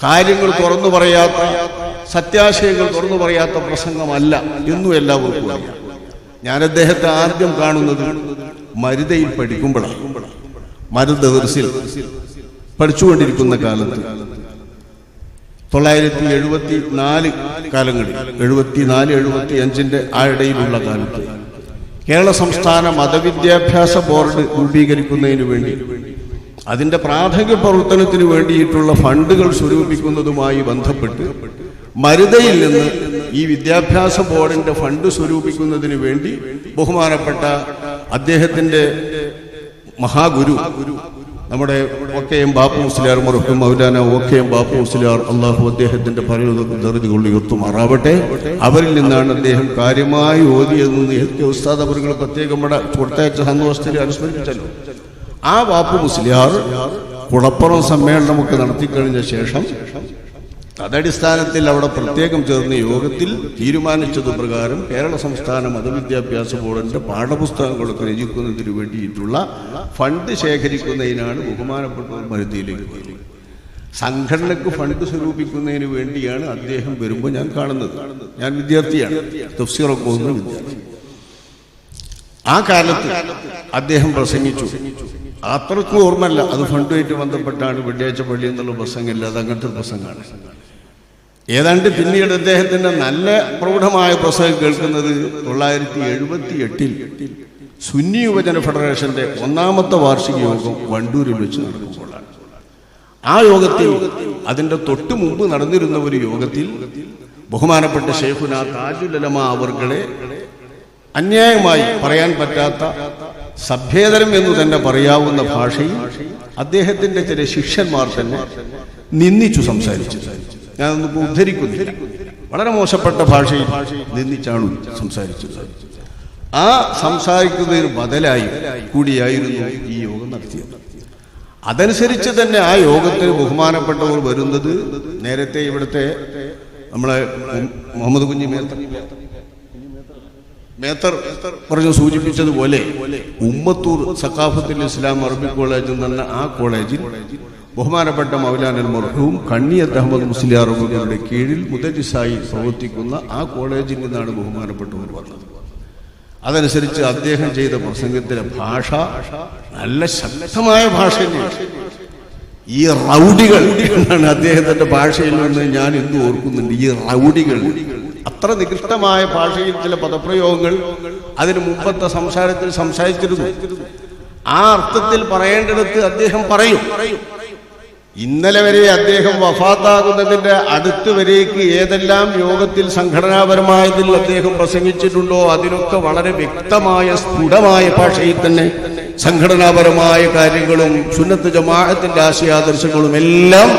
S1: കാര്യങ്ങൾ തുറന്നു പറയാത്ത, സത്യാശയങ്ങൾ തുറന്നു പറയാത്ത പ്രസംഗമല്ല എന്നും എല്ലാവർക്കും അറിയാം. ഞാൻ അദ്ദേഹത്തെ ആദ്യം കാണുന്നത് മരുതയിൽ പഠിക്കുമ്പോഴാണ്. മരുത ദർസിൽ പഠിച്ചുകൊണ്ടിരിക്കുന്ന കാലത്ത് 1974 കാലങ്ങളിൽ, 74-75 ആ ഇടയിലുള്ള കാലത്ത് കേരള സംസ്ഥാന മതവിദ്യാഭ്യാസ ബോർഡ് രൂപീകരിക്കുന്നതിന് വേണ്ടി, അതിന്റെ പ്രാഥമിക പ്രവർത്തനത്തിന് വേണ്ടിയിട്ടുള്ള ഫണ്ടുകൾ സ്വരൂപിക്കുന്നതുമായി ബന്ധപ്പെട്ട് മരുതയിൽ നിന്ന് ഈ വിദ്യാഭ്യാസ ബോർഡിന്റെ ഫണ്ട് സ്വരൂപിക്കുന്നതിന് വേണ്ടി ബഹുമാനപ്പെട്ട അദ്ദേഹത്തിന്റെ മഹാഗുരു നമ്മുടെ OKM ബാപ്പു മുസ്ലിയാർ, മർഹൂം മൗലാന OKM ബാപ്പു മുസ്ലിയാർ, അള്ളാഹു അദ്ദേഹത്തിന്റെ ദർജ ഉയർത്തുമാറാവട്ടെ, അവരിൽ നിന്നാണ് അദ്ദേഹം കാര്യമായി ഓതിയതെന്ന് നേരത്തെ ഉസ്താദ് അവர்கள் പ്രത്യേകം കൊടുത്തയച്ച സന്തോഷത്തിൽ അനുസ്മരിപ്പിച്ചല്ലോ. ആ ബാപ്പു മുസ്ലിയാർ കുളപ്പുറം സമ്മേളനമൊക്കെ നടത്തിക്കഴിഞ്ഞ ശേഷം തദടിസ്ഥാനത്തിൽ അവിടെ പ്രത്യേകം ചേർന്ന യോഗത്തിൽ തീരുമാനിച്ചത് പ്രകാരം കേരള സംസ്ഥാന മതവിദ്യാഭ്യാസ ബോർഡിന്റെ പാഠപുസ്തകങ്ങളൊക്കെ രചിക്കുന്നതിന് വേണ്ടിയിട്ടുള്ള ഫണ്ട് ശേഖരിക്കുന്നതിനാണ് ബഹുമാനപ്പെട്ടവർ മരുതിയിലേക്ക് പോയത്. സംഘടനക്ക് ഫണ്ട് സ്വരൂപിക്കുന്നതിന് വേണ്ടിയാണ് അദ്ദേഹം വരുമ്പോൾ ഞാൻ കാണുന്നത്. ഞാൻ വിദ്യാർത്ഥിയാണ്, തഫ്സീറൊക്കെ പോകുന്ന വിദ്യാർത്ഥി. ആ കാലത്ത് അദ്ദേഹം പ്രസംഗിച്ചു. അത്രക്കും ഓർമ്മല്ല, അത് ഫണ്ടുമായിട്ട് ബന്ധപ്പെട്ടാണ്. വെള്ളിയാഴ്ച പള്ളി എന്നുള്ള പ്രസംഗമില്ല, അത് അങ്ങനത്തെ പ്രസംഗമാണ്. ഏതാണ്ട് പിന്നീട് അദ്ദേഹത്തിന്റെ നല്ല പ്രൗഢമായ പ്രസംഗം കേൾക്കുന്നത് 1978 സുന്നി യുവജന ഫെഡറേഷന്റെ 1ാമത്തെ വാർഷിക യോഗം വണ്ടൂരിൽ വെച്ച് നടക്കുമ്പോഴാണ്. ആ യോഗത്തിൽ, അതിന്റെ തൊട്ടു മുമ്പ് നടന്നിരുന്ന ഒരു യോഗത്തിൽ ബഹുമാനപ്പെട്ട ശൈഖുന താജുൽ ഉലമ അവർകളെ അന്യായമായി പറയാൻ പറ്റാത്ത, സഭ്യേതരം എന്ന് തന്നെ പറയാവുന്ന ഭാഷയിൽ അദ്ദേഹത്തിന്റെ ചില ശിഷ്യന്മാർ തന്നെ നിന്ദിച്ചു സംസാരിച്ചു. ഞാനൊന്നും ഉദ്ധരിക്കുന്നില്ല, വളരെ മോശപ്പെട്ട ഭാഷയിൽ നിന്ദിച്ചാണ് സംസാരിച്ചത്. ആ സംസാരിക്കുന്നതിന് ബദലായി കൂടിയായിരുന്നു ഈ യോഗം നടത്തിയത്. അതനുസരിച്ച് തന്നെ ആ യോഗത്തിന് ബഹുമാനപ്പെട്ടവർ വരുന്നത്, നേരത്തെ ഇവിടുത്തെ നമ്മളെ മുഹമ്മദ് കുഞ്ഞി മേത്തർ പറഞ്ഞു സൂചിപ്പിച്ചതുപോലെ ഉമ്മത്തൂർ സഖാഫത്തുൽ ഇസ്ലാം അറബിക് കോളേജ് എന്ന ആ കോളേജിൽ ബഹുമാനപ്പെട്ട മൗലാന മർഹൂം കണ്ണിയത്ത് അഹമ്മദ് മുസ്ലിയാർ അവരുടെ കീഴിൽ മുദരിസായി പ്രവർത്തിക്കുന്ന ആ കോളേജിൽ നിന്നാണ് ബഹുമാനപ്പെട്ടവർ വന്നത്. അതനുസരിച്ച് അദ്ദേഹം ചെയ്ത പ്രസംഗത്തിലെ ഭാഷ നല്ല ശക്തമായ ഭാഷ തന്നെയാണ്. ഈ റൗഡികൾ എന്നാണ് അദ്ദേഹത്തിന്റെ ഭാഷയിൽ നിന്ന് ഞാൻ ഇന്ന് ഓർക്കുന്നുണ്ട്. ഈ റൗഡികൾ അത്ര നികൃഷ്ടമായ ഭാഷയിൽ ചില പദപ്രയോഗങ്ങൾ അതിന് മുമ്പത്തെ സംസാരത്തിൽ സംസാരിച്ചിരുന്നു. ആ അർത്ഥത്തിൽ പറയേണ്ടിടത്ത് അദ്ദേഹം പറയും. ഇന്നലെ വരെ അദ്ദേഹം വഫാത്താകുന്നതിന്റെ അടുത്ത് വരേക്ക് ഏതെല്ലാം യോഗത്തിൽ സംഘടനാപരമായതിൽ അദ്ദേഹം പ്രസംഗിച്ചിട്ടുണ്ടോ അതിനൊക്കെ വളരെ വ്യക്തമായ സ്ഫുടമായ ഭാഷയിൽ തന്നെ സംഘടനാപരമായ കാര്യങ്ങളും സുന്നത്ത് ജമാഅത്തിന്റെ ആശയാദർശങ്ങളും എല്ലാം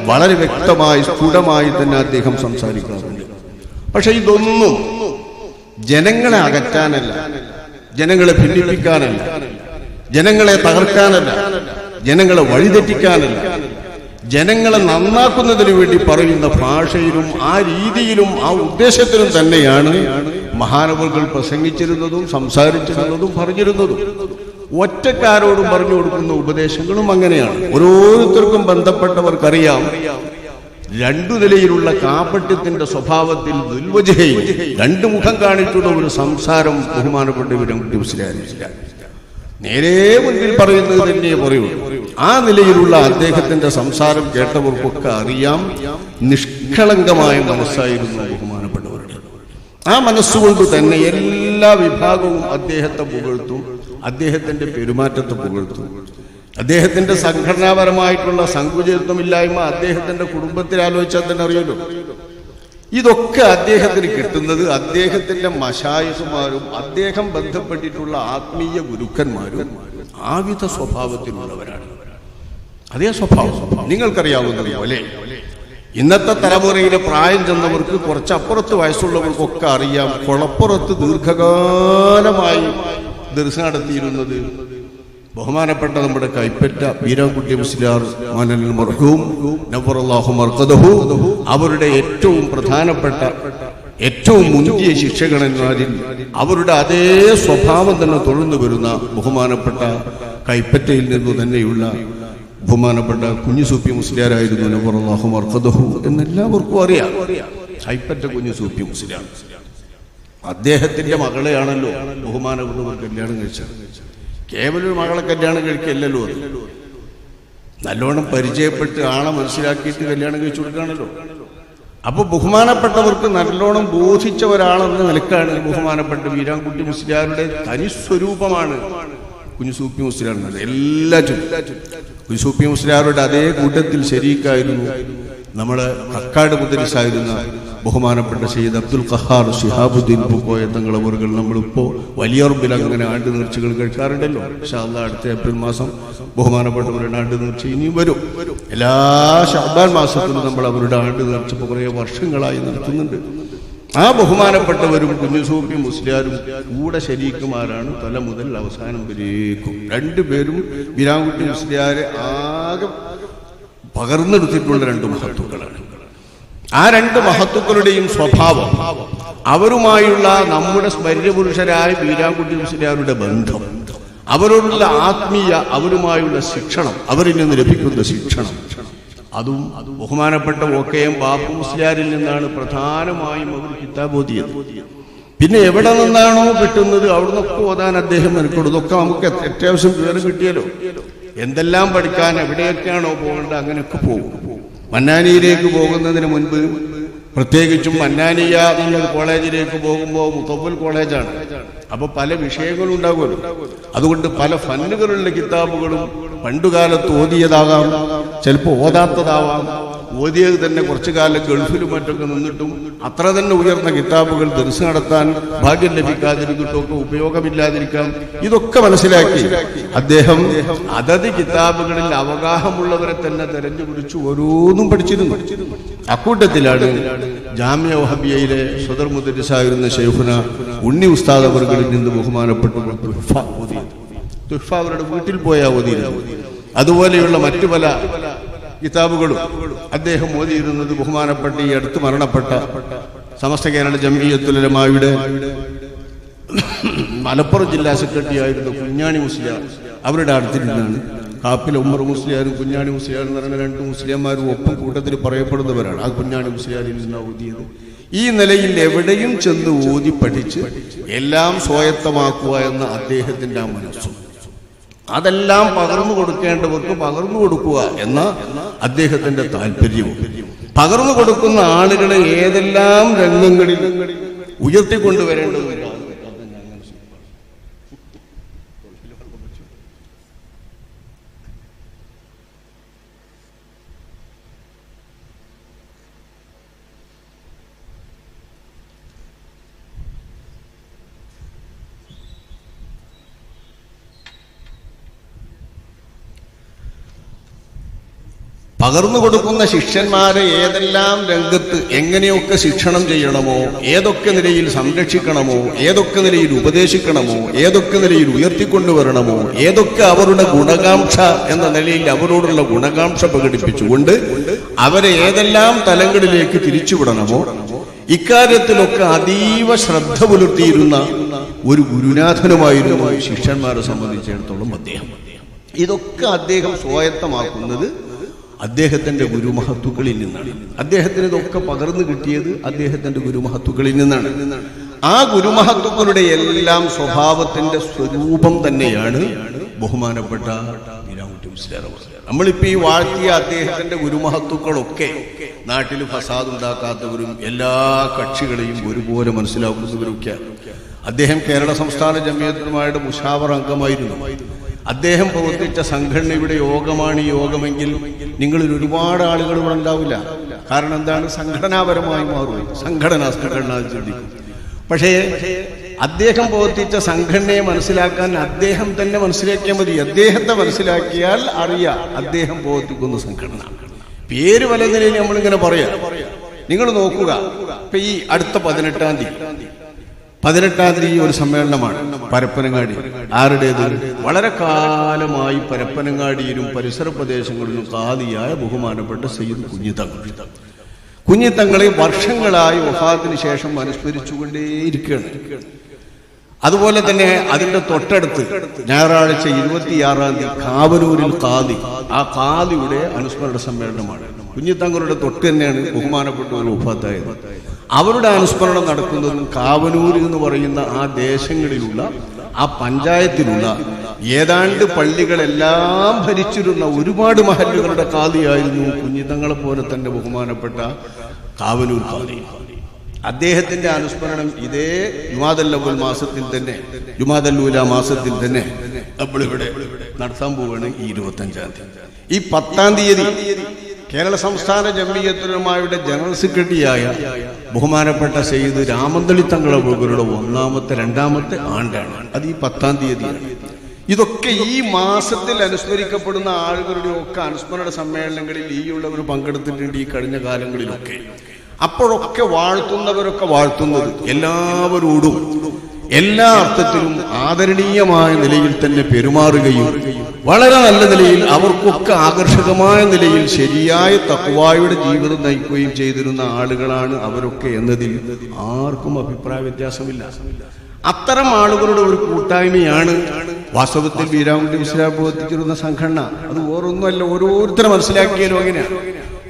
S1: വളരെ വ്യക്തമായി സ്ഫുടമായി തന്നെ അദ്ദേഹം സംസാരിക്കാറുണ്ട്. പക്ഷെ ഇതൊന്നും ജനങ്ങളെ അകറ്റാനല്ല, ജനങ്ങളെ ഭിന്നിപ്പിക്കാനല്ല, ജനങ്ങളെ തകർക്കാനല്ല, ജനങ്ങളെ വഴിതെറ്റിക്കാനല്ല, ജനങ്ങളെ നന്നാക്കുന്നതിന് വേണ്ടി പറയുന്ന ഭാഷയിലും ആ രീതിയിലും ആ ഉദ്ദേശത്തിലും തന്നെയാണ് മഹാനവറുകൾ പ്രസംഗിച്ചിരുന്നതും സംസാരിച്ചിരുന്നതും പറഞ്ഞിരുന്നതും. ഒറ്റക്കാരോടും പറഞ്ഞു കൊടുക്കുന്ന ഉപദേശങ്ങളും അങ്ങനെയാണ്. ഓരോരുത്തർക്കും ബന്ധപ്പെട്ടവർക്കറിയാം രണ്ടു നിലയിലുള്ള കാപട്യത്തിന്റെ സ്വഭാവത്തിൽ ദുൽവജഹയിൽ രണ്ടു മുഖം കാണിച്ചുള്ള ഒരു സംസാരം ബഹുമാനപ്പെട്ടവരും നേരെ മുൻപിൽ പറയുന്നത് തന്നെ പറയൂ. ആ നിലയിലുള്ള അദ്ദേഹത്തിന്റെ സംസാരം കേട്ടവർക്കൊക്കെ അറിയാം നിഷ്കളങ്കമായ മനസ്സായിരുന്നു ബഹുമാനപ്പെട്ടവരുടെ. ആ മനസ്സുകൊണ്ട് തന്നെ എല്ലാ വിഭാഗവും അദ്ദേഹത്തെ പുകഴ്ത്തും, അദ്ദേഹത്തിന്റെ പെരുമാറ്റത്തെ പുകഴ്ത്തും. അദ്ദേഹത്തിന്റെ സംഘടനാപരമായിട്ടുള്ള സങ്കുചിതത്വമില്ലായ്മ അദ്ദേഹത്തിന്റെ കുടുംബത്തിൽ ആലോചിച്ചാൽ തന്നെ അറിയുമല്ലോ. ഇതൊക്കെ അദ്ദേഹത്തിന് കിട്ടുന്നത് അദ്ദേഹത്തിന്റെ മശായിഖുമാരും അദ്ദേഹം ബന്ധപ്പെട്ടിട്ടുള്ള ആത്മീയ ഗുരുക്കന്മാരും ആവിധ സ്വഭാവത്തിലുള്ളവരാണ്. അതേ സ്വഭാവം നിങ്ങൾക്കറിയാവുന്നത് പോലെ ഇന്നത്തെ തലമുറയിലെ പ്രായം ചെന്നവർക്ക് കുറച്ചപ്പുറത്ത് വയസ്സുള്ളവർക്കൊക്കെ അറിയാം. കുളപ്പുറത്ത് ദീർഘകാലമായി ദർസ് നടത്തിയിരുന്നത് ബഹുമാനപ്പെട്ട നമ്മുടെ കൈപ്പറ്റ വീരാൻകുട്ടി മുസ്ലിയാർ മാനൽ മർഹൂം നവ്വറല്ലാഹു മർഖദഹു അവരുടെ ഏറ്റവും പ്രധാനപ്പെട്ട ഏറ്റവും മുന്തിയ ശിക്ഷകന്മാരിൽ അവരുടെ അതേ സ്വഭാവം തന്നെ തുടർന്നു വരുന്ന ബഹുമാനപ്പെട്ട കൈപ്പറ്റയിൽ നിന്നു തന്നെയുള്ള ബഹുമാനപ്പെട്ട കുഞ്ഞുസൂപ്പി മുസ്ലിയാരായിരുന്നു നവ്വറല്ലാഹു മർഖദഹു എന്നെല്ലാവർക്കും അറിയാം. കൈപ്പറ്റ കുഞ്ഞുസൂപ്പി മുസ്ലിയാർ അദ്ദേഹത്തിന്റെ മകളെയാണല്ലോ ബഹുമാനപ്പെട്ടവർ കല്യാണം കഴിച്ചത്. കേവലം ഒരു മകളെ കല്യാണം കഴിക്കല്ലോ, അത് നല്ലോണം പരിചയപ്പെട്ട് ആളെ മനസ്സിലാക്കിയിട്ട് കല്യാണം കഴിച്ചു കൊടുക്കുകയാണല്ലോ. അപ്പൊ ബഹുമാനപ്പെട്ടവർക്ക് നല്ലോണം ബോധിച്ച ഒരാളെന്ന നിലക്കാണ് ബഹുമാനപ്പെട്ട വീരാൻകുട്ടി മുസ്ലിയാരുടെ തനിസ്വരൂപമാണ് കുഞ്ഞുസൂപ്പി മുസ്ലിയാർ. എല്ലാറ്റും കുഞ്ഞുസൂപ്പി മുസ്ലിയാരുടെ അതേ കൂട്ടത്തിൽ ശരീക്കായിരുന്നു നമ്മളെ കക്കാട് മുദ്രിസായിരുന്ന ബഹുമാനപ്പെട്ട സയ്യിദ് അബ്ദുൽ ഖഹാർ ശിഹാബുദ്ദീൻ പൂക്കോയ തങ്ങളവറുകൾ നമ്മളിപ്പോൾ വലിയറമ്പിൽ അങ്ങനെ ആണ്ട് നേർച്ചകൾ കഴിക്കാറുണ്ടല്ലോ. ഇൻഷാ അല്ലാഹ് അടുത്ത ഏപ്രിൽ മാസം ബഹുമാനപ്പെട്ടവരുടെ ആണ്ട് നേർച്ച ഇനിയും വരും. എല്ലാ ശഅബാൻ മാസത്തിലും നമ്മൾ അവരുടെ ആണ്ട് നേർച്ച കുറേ വർഷങ്ങളായി നടത്തുന്നുണ്ട്. ആ ബഹുമാനപ്പെട്ടവരും കുഞ്ഞുസൂപ്പി മുസ്ലിയാരും കൂടെ ശരീക്കുമാരാണ് തല മുതൽ അവസാനം വരേക്കും. രണ്ടുപേരും വീരാൻകുട്ടി മുസ്ലിയാരെ ആകെ പകർന്നെടുത്തിട്ടുള്ള രണ്ട് മഹത്തുക്കളാണ്. ആ രണ്ട് മഹത്തുക്കളുടെയും സ്വഭാവം, അവരുമായുള്ള നമ്മുടെ സ്മര്യപുരുഷരായ വീരാൻകുട്ടി മുസ്ലിയാരുടെ ബന്ധം, അവരോടുള്ള ആത്മീയ അവരുമായുള്ള ശിക്ഷണം, അവരിൽ നിന്ന് ലഭിക്കുന്ന ശിക്ഷണം, അതും ബഹുമാനപ്പെട്ട OKM ബാപ്പു മുസ്ലിയാരിൽ നിന്നാണ് പ്രധാനമായും അവർ കിതാബ് ഓതിയത്. പിന്നെ എവിടെ നിന്നാണോ കിട്ടുന്നത് അവിടുന്നൊക്കെ ഓതാൻ അദ്ദേഹം മെനക്കൊടും. ഇതൊക്കെ നമുക്ക് അത്യാവശ്യം വിവരം കിട്ടിയല്ലോ. എന്തെല്ലാം പഠിക്കാൻ എവിടെയൊക്കെയാണോ പോകേണ്ടത് അങ്ങനെയൊക്കെ പോകും. മന്നാനിയിലേക്ക് പോകുന്നതിന് മുൻപ് പ്രത്യേകിച്ചും മന്നാനിയ എന്നുള്ള കോളേജിലേക്ക് പോകുമ്പോൾ മുത്തവ്വൽ കോളേജാണ്. അപ്പൊ പല വിഷയങ്ങളും ഉണ്ടാകുമല്ലോ. അതുകൊണ്ട് പല ഫന്നുകളുള്ള കിതാബുകളും പണ്ടുകാലത്ത് ഓതിയതാകാം, ചിലപ്പോൾ ഓതാത്തതാവാം. ഓതിയത് തന്നെ കുറച്ചു കാലം ഗൾഫിലും മറ്റൊക്കെ നിന്നിട്ടും അത്ര തന്നെ ഉയർന്ന കിതാബുകൾ ദർസ് നടത്താൻ ഭാഗ്യം ലഭിക്കാതിരുന്നിട്ടൊക്കെ ഉപയോഗമില്ലാതിരിക്കാം. ഇതൊക്കെ മനസ്സിലാക്കി അദ്ദേഹം അതത് കിതാബുകളിൽ അവഗാഹമുള്ളവരെ തന്നെ തെരഞ്ഞുപിടിച്ച് ഓരോന്നും പഠിച്ചിരുന്നു. അക്കൂട്ടത്തിലാണ് ജാമിയ വഹബിയയിലെ സദർ മുദരിസായിരുന്ന ശൈഖുന ഉണ്ണി ഉസ്താദ് അവർകളിൽ നിന്ന് ബഹുമാനപ്പെട്ട തുഹ്ഫ അവരുടെ വീട്ടിൽ പോയാ ഓതിയിരുന്നത്. അതുപോലെയുള്ള മറ്റു പല കിതാബുകളും അദ്ദേഹം ഓതിയിരുന്നത് ബഹുമാനപ്പെട്ട ഈ അടുത്ത് മരണപ്പെട്ട സമസ്ത കേരള ജംഇയ്യത്തുൽ ഉലമായുടെ മലപ്പുറം ജില്ലാ സെക്രട്ടറി ആയിരുന്ന കുഞ്ഞാണി മുസ്ലിയാർ അവരുടെ അടുത്തിൽ നിന്നാണ്. കാപ്പിൽ ഉമർ മുസ്ലിയാരും കുഞ്ഞാണി മുസ്ലിയാരും എന്ന് പറയുന്ന രണ്ട് മുസ്ലിംമാരും ഒപ്പം കൂട്ടത്തിൽ പറയപ്പെടുന്നവരാണ്. ആ കുഞ്ഞാണി മുസ്ലിയാരിൽ നിന്നാണ് ഓതിയത്. ഈ നിലയിൽ എവിടെയും ചെന്ന് ഓതി പഠിച്ച് എല്ലാം സ്വായത്തമാക്കുക എന്ന അദ്ദേഹത്തിന്റെ ആ മനസ്സും, അതെല്ലാം പകർന്നു കൊടുക്കേണ്ടവർക്ക് പകർന്നു കൊടുക്കുക എന്ന അദ്ദേഹത്തിന്റെ താല്പര്യവും, പകർന്നു കൊടുക്കുന്ന ആളുകളെ ഏതെല്ലാം രംഗങ്ങളിൽ ഉയർത്തിക്കൊണ്ടുവരേണ്ടതുണ്ട്. പകർന്നു കൊടുക്കുന്ന ശിഷ്യന്മാരെ ഏതെല്ലാം രംഗത്ത് എങ്ങനെയൊക്കെ ശിക്ഷണം ചെയ്യണമോ, ഏതൊക്കെ നിലയിൽ സംരക്ഷിക്കണമോ, ഏതൊക്കെ നിലയിൽ ഉപദേശിക്കണമോ, ഏതൊക്കെ നിലയിൽ ഉയർത്തിക്കൊണ്ടുവരണമോ, ഏതൊക്കെ അവരുടെ ഗുണകാംക്ഷ എന്ന നിലയിൽ അവരോടുള്ള ഗുണകാംക്ഷ പ്രകടിപ്പിച്ചുകൊണ്ട് അവരെ ഏതെല്ലാം തലങ്ങളിലേക്ക് തിരിച്ചുവിടണമോ, ഇക്കാര്യത്തിലൊക്കെ അതീവ ശ്രദ്ധ പുലർത്തിയിരുന്ന ഒരു ഗുരുനാഥനുമായിരുന്നു ശിഷ്യന്മാരെ സംബന്ധിച്ചിടത്തോളം അദ്ദേഹം. ഇതൊക്കെ അദ്ദേഹം സ്വായത്തമാക്കുന്നത് അദ്ദേഹത്തിന്റെ ഗുരുമഹത്തുക്കളിൽ നിന്നാണ്. അദ്ദേഹത്തിന് ഇതൊക്കെ പകർന്നു കിട്ടിയത് അദ്ദേഹത്തിന്റെ ഗുരുമഹത്തുക്കളിൽ നിന്നാണ്. ആ ഗുരുമഹത്തുക്കളുടെ എല്ലാം സ്വഭാവത്തിന്റെ സ്വരൂപം തന്നെയാണ് ബഹുമാനപ്പെട്ട വീരാൻകുട്ടി മുസ്ലിയാർ. നമ്മളിപ്പോ ഈ വാഴ്ത്തിയ അദ്ദേഹത്തിന്റെ ഗുരുമഹത്തുക്കളൊക്കെ നാട്ടിൽ ഫസാദ് ഉണ്ടാക്കാത്തവരും എല്ലാ കക്ഷികളെയും ഒരുപോലെ മനസ്സിലാക്കുന്നവരൊക്കെ. അദ്ദേഹം കേരള സംസ്ഥാന ജംഇയ്യത്തുൽ ഉലമായുടെ മുശാവറ അംഗമായിരുന്നു. അദ്ദേഹം പ്രവർത്തിച്ച സംഘടനയുടെ യോഗമാണ് ഈ യോഗമെങ്കിൽ നിങ്ങളിൽ ഒരുപാട് ആളുകൾ ഇവിടെ ഉണ്ടാവില്ല. കാരണം എന്താണ്? സംഘടനാപരമായി മാറും. സംഘടന ചിന്തിക്കും. പക്ഷേ അദ്ദേഹം പ്രവർത്തിച്ച സംഘടനയെ മനസ്സിലാക്കാൻ അദ്ദേഹം തന്നെ മനസ്സിലാക്കിയാൽ മതി. അദ്ദേഹത്തെ മനസ്സിലാക്കിയാൽ അറിയാം അദ്ദേഹം പ്രവർത്തിക്കുന്ന സംഘടന. പേര് പല നിലയിൽ നമ്മളിങ്ങനെ പറയാം. നിങ്ങൾ നോക്കുക, ഇപ്പൊ ഈ അടുത്ത 18-ാം തീയതി ഒരു സമ്മേളനമാണ് പരപ്പനങ്ങാടി. ആരുടേത്? വളരെ കാലമായി പരപ്പനങ്ങാടിയിലും പരിസര പ്രദേശങ്ങളിലും ഖാദിയായ ബഹുമാനപ്പെട്ട സയ്യിദ് കുഞ്ഞിത്തങ്ങളെ വർഷങ്ങളായി വഫാത്തിന് ശേഷം അനുസ്മരിച്ചുകൊണ്ടേയിരിക്കുകയാണ്. അതുപോലെ തന്നെ അതിന്റെ തൊട്ടടുത്ത് ഞായറാഴ്ച 26-ാം തീയതി കാവനൂരിൽ ഖാദി, ആ ഖാദിയുടെ അനുസ്മരണ സമ്മേളനമാണ്. കുഞ്ഞിത്തങ്ങളുടെ തൊട്ട് തന്നെയാണ് ബഹുമാനപ്പെട്ട ഒരു വഫാത്തായത്. അവരുടെ അനുസ്മരണം നടക്കുന്നതും കാവനൂർ എന്ന് പറയുന്ന ആ ദേശങ്ങളിലുള്ള ആ പഞ്ചായത്തിലുള്ള ഏതാണ്ട് പള്ളികളെല്ലാം ഭരിച്ചിരുന്ന ഒരുപാട് മഹല്ലുകളുടെ ഖാദിയായിരുന്നു കുഞ്ഞിത്തങ്ങളെ പോലെ തന്നെ ബഹുമാനപ്പെട്ട കാവനൂർ ഖാദി. അദ്ദേഹത്തിന്റെ അനുസ്മരണം ഇതേ ജുമാദൽ മാസത്തിൽ തന്നെ, ജുമാദൽ മാസത്തിൽ തന്നെ നമ്മളിവിടെ നടത്താൻ പോവുകയാണ്. ഈ 25-ാം തീയതി. ഈ 10-ാം തീയതി കേരള സംസ്ഥാന ജംഇയ്യത്തുൽ ഉലമായുടെ ജനറൽ സെക്രട്ടറിയായ ബഹുമാനപ്പെട്ട സയ്യിദ് രാമന്തളി തങ്ങളെ ബഹുരുടെ 2ാമത്തെ ആണ്ടാണ്. അത് ഈ 10-ാം തീയതിയാണ്. ഇതൊക്കെ ഈ മാസത്തിൽ അനുസ്മരിക്കപ്പെടുന്ന ആളുകളുടെ ഒക്കെ അനുസ്മരണ സമ്മേളനങ്ങളിൽ ഈ ഉള്ളവർ പങ്കെടുത്തിട്ടുണ്ട് ഈ കഴിഞ്ഞ കാലങ്ങളിലൊക്കെ. അപ്പോഴൊക്കെ വാഴ്ത്തുന്നവരൊക്കെ വാഴ്ത്തുന്നത് എല്ലാവരോടും എല്ലാ അർത്ഥത്തിലും ആദരണീയമായ നിലയിൽ തന്നെ പെരുമാറുകയും വളരെ നല്ല നിലയിൽ അവർക്കൊക്കെ ആകർഷകമായ നിലയിൽ ശരിയായ തഖ്വായുടെ ജീവിതം നയിക്കുകയും ചെയ്തിരുന്ന ആളുകളാണ് അവരൊക്കെ എന്നതിൽ ആർക്കും അഭിപ്രായ വ്യത്യാസമില്ല. അത്തരം ആളുകളുടെ ഒരു കൂട്ടായ്മയാണ് വാസ്തവത്തിൽ വീരാൻകുട്ടി മുസ്ലിയാർ പ്രവർത്തിച്ചിരുന്ന സംഘടന. അത് ഓരോന്നുമല്ല, ഓരോരുത്തരും മനസ്സിലാക്കിയാലും അങ്ങനെയാണ്.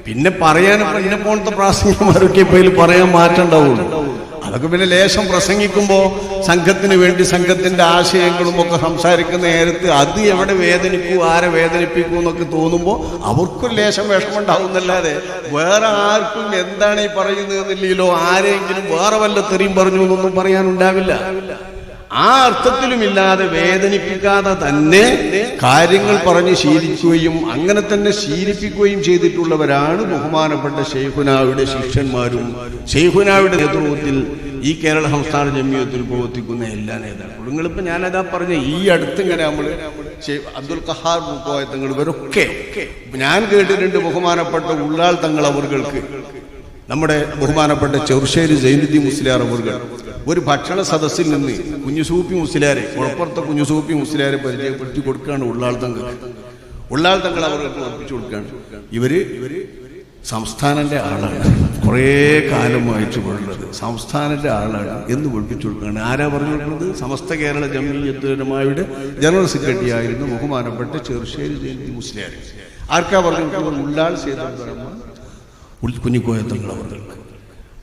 S1: പിന്നെ പറയാൻ എന്നെ പോലത്തെ പ്രാസംഗികന്മാരൊക്കെ ഇപ്പൊ പറയാൻ മാറ്റണ്ടാവുള്ളൂ. അതൊക്കെ പിന്നെ ലേശം പ്രസംഗിക്കുമ്പോൾ സംഘത്തിന് വേണ്ടി സംഘത്തിന്റെ ആശയങ്ങളും ഒക്കെ സംസാരിക്കുന്ന നേരത്ത് അത് എവിടെ വേദനിക്കൂ, ആരെ വേദനിപ്പിക്കൂ എന്നൊക്കെ തോന്നുമ്പോൾ അവർക്കും ലേശം വിഷമുണ്ടാവുന്നല്ലാതെ വേറെ ആർക്കും എന്താണ് ഈ പറയുന്നതെന്നില്ലല്ലോ, ആരെങ്കിലും വേറെ വല്ല തെറിയും പറഞ്ഞു എന്നൊന്നും പറയാനുണ്ടാവില്ല. ആ അർത്ഥത്തിലുമില്ലാതെ വേദനിപ്പിക്കാതെ തന്നെ കാര്യങ്ങൾ പറഞ്ഞ് ശീലിക്കുകയും അങ്ങനെ തന്നെ ശീലിപ്പിക്കുകയും ചെയ്തിട്ടുള്ളവരാണ് ബഹുമാനപ്പെട്ട ശൈഖുനായുടെ ശിഷ്യന്മാരും ശൈഖുനായുടെ നേതൃത്വത്തിൽ ഈ കേരള സംസ്ഥാന ജംഇയ്യത്തിൽ പ്രവർത്തിക്കുന്ന എല്ലാ നേതാക്കളും. നിങ്ങളിപ്പോ ഞാനതാ പറഞ്ഞ ഈ അടുത്തിങ്ങനെ നമ്മള് അബ്ദുൽ ഖഹാർ തങ്ങൾ ഇവരൊക്കെ ഞാൻ കേട്ടിട്ടുണ്ട്. ബഹുമാനപ്പെട്ട ഉള്ളാൾ തങ്ങൾ അവർക്ക്, നമ്മുടെ ബഹുമാനപ്പെട്ട ചെറുശ്ശേരി സൈനുദ്ദീൻ മുസ്ലിയാർ അവർക്ക് ഒരു ഭക്ഷണ സദസ്സിൽ നിന്ന് കുഞ്ഞുസൂപ്പി മുസ്ലിയാരെ, കുഴപ്പുറത്തെ കുഞ്ഞുസൂപ്പി മുസ്ലിയാരെ പരിചയപ്പെടുത്തി കൊടുക്കുകയാണ് ഉള്ളാൾ തങ്ങൾ അവർക്ക് ഉറപ്പിച്ചു കൊടുക്കുകയാണ്. ഇവര് സംസ്ഥാനന്റെ ആളാണ്, കുറേ കാലമായിട്ട് ഉള്ളത് സംസ്ഥാനന്റെ ആളാണ് എന്ന് പഠിപ്പിച്ചു കൊടുക്കുകയാണ്. ആരാ പറഞ്ഞു കൊടുക്കുന്നത്? സമസ്ത കേരള ജംഇയ്യത്തുൽ ഉലമായുടെ ജനറൽ സെക്രട്ടറി ആയിരുന്നു ബഹുമാനപ്പെട്ട ചെറുശ്ശേരി സൈനുദ്ദീൻ മുസ്ലിയാർ. ആർക്കാ പറഞ്ഞു കൊടുക്കുന്നത്? ഉള്ളാൾ കുഞ്ഞിക്കോയത്തങ്ങൾ അവർക്ക്.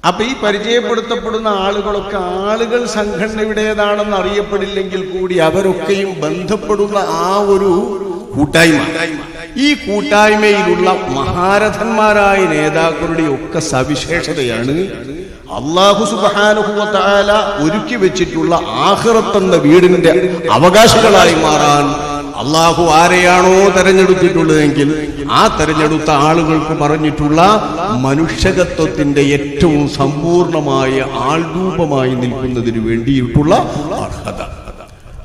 S1: അപ്പൊ ഈ പരിചയപ്പെടുത്തപ്പെടുന്ന ആളുകളൊക്കെ ആളുകൾ സംഘടനയുടേതാണെന്ന് അറിയപ്പെടില്ലെങ്കിൽ കൂടി അവരൊക്കെയും ബന്ധപ്പെടുന്ന ആ ഒരു കൂട്ടായ്മ, ഈ കൂട്ടായ്മയിലുള്ള മഹാരഥന്മാരായ നേതാക്കളുടെ ഒക്കെ സവിശേഷതയാണ് അല്ലാഹു സുബ്ഹാനഹു വ തആല ഒരുക്കി വെച്ചിട്ടുള്ള ആഖിറത്ത് എന്ന വീടിന്റെ അവകാശികളായി മാറാൻ അള്ളാഹു ആരെയാണോ തെരഞ്ഞെടുത്തിട്ടുള്ളതെങ്കിൽ ആ തെരഞ്ഞെടുത്ത ആളുകൾക്ക് പറഞ്ഞിട്ടുള്ള മനുഷ്യകത്വത്തിന്റെ ഏറ്റവും സമ്പൂർണമായ ആൾരൂപമായി നിൽക്കുന്നതിന് വേണ്ടിയിട്ടുള്ള അർഹത.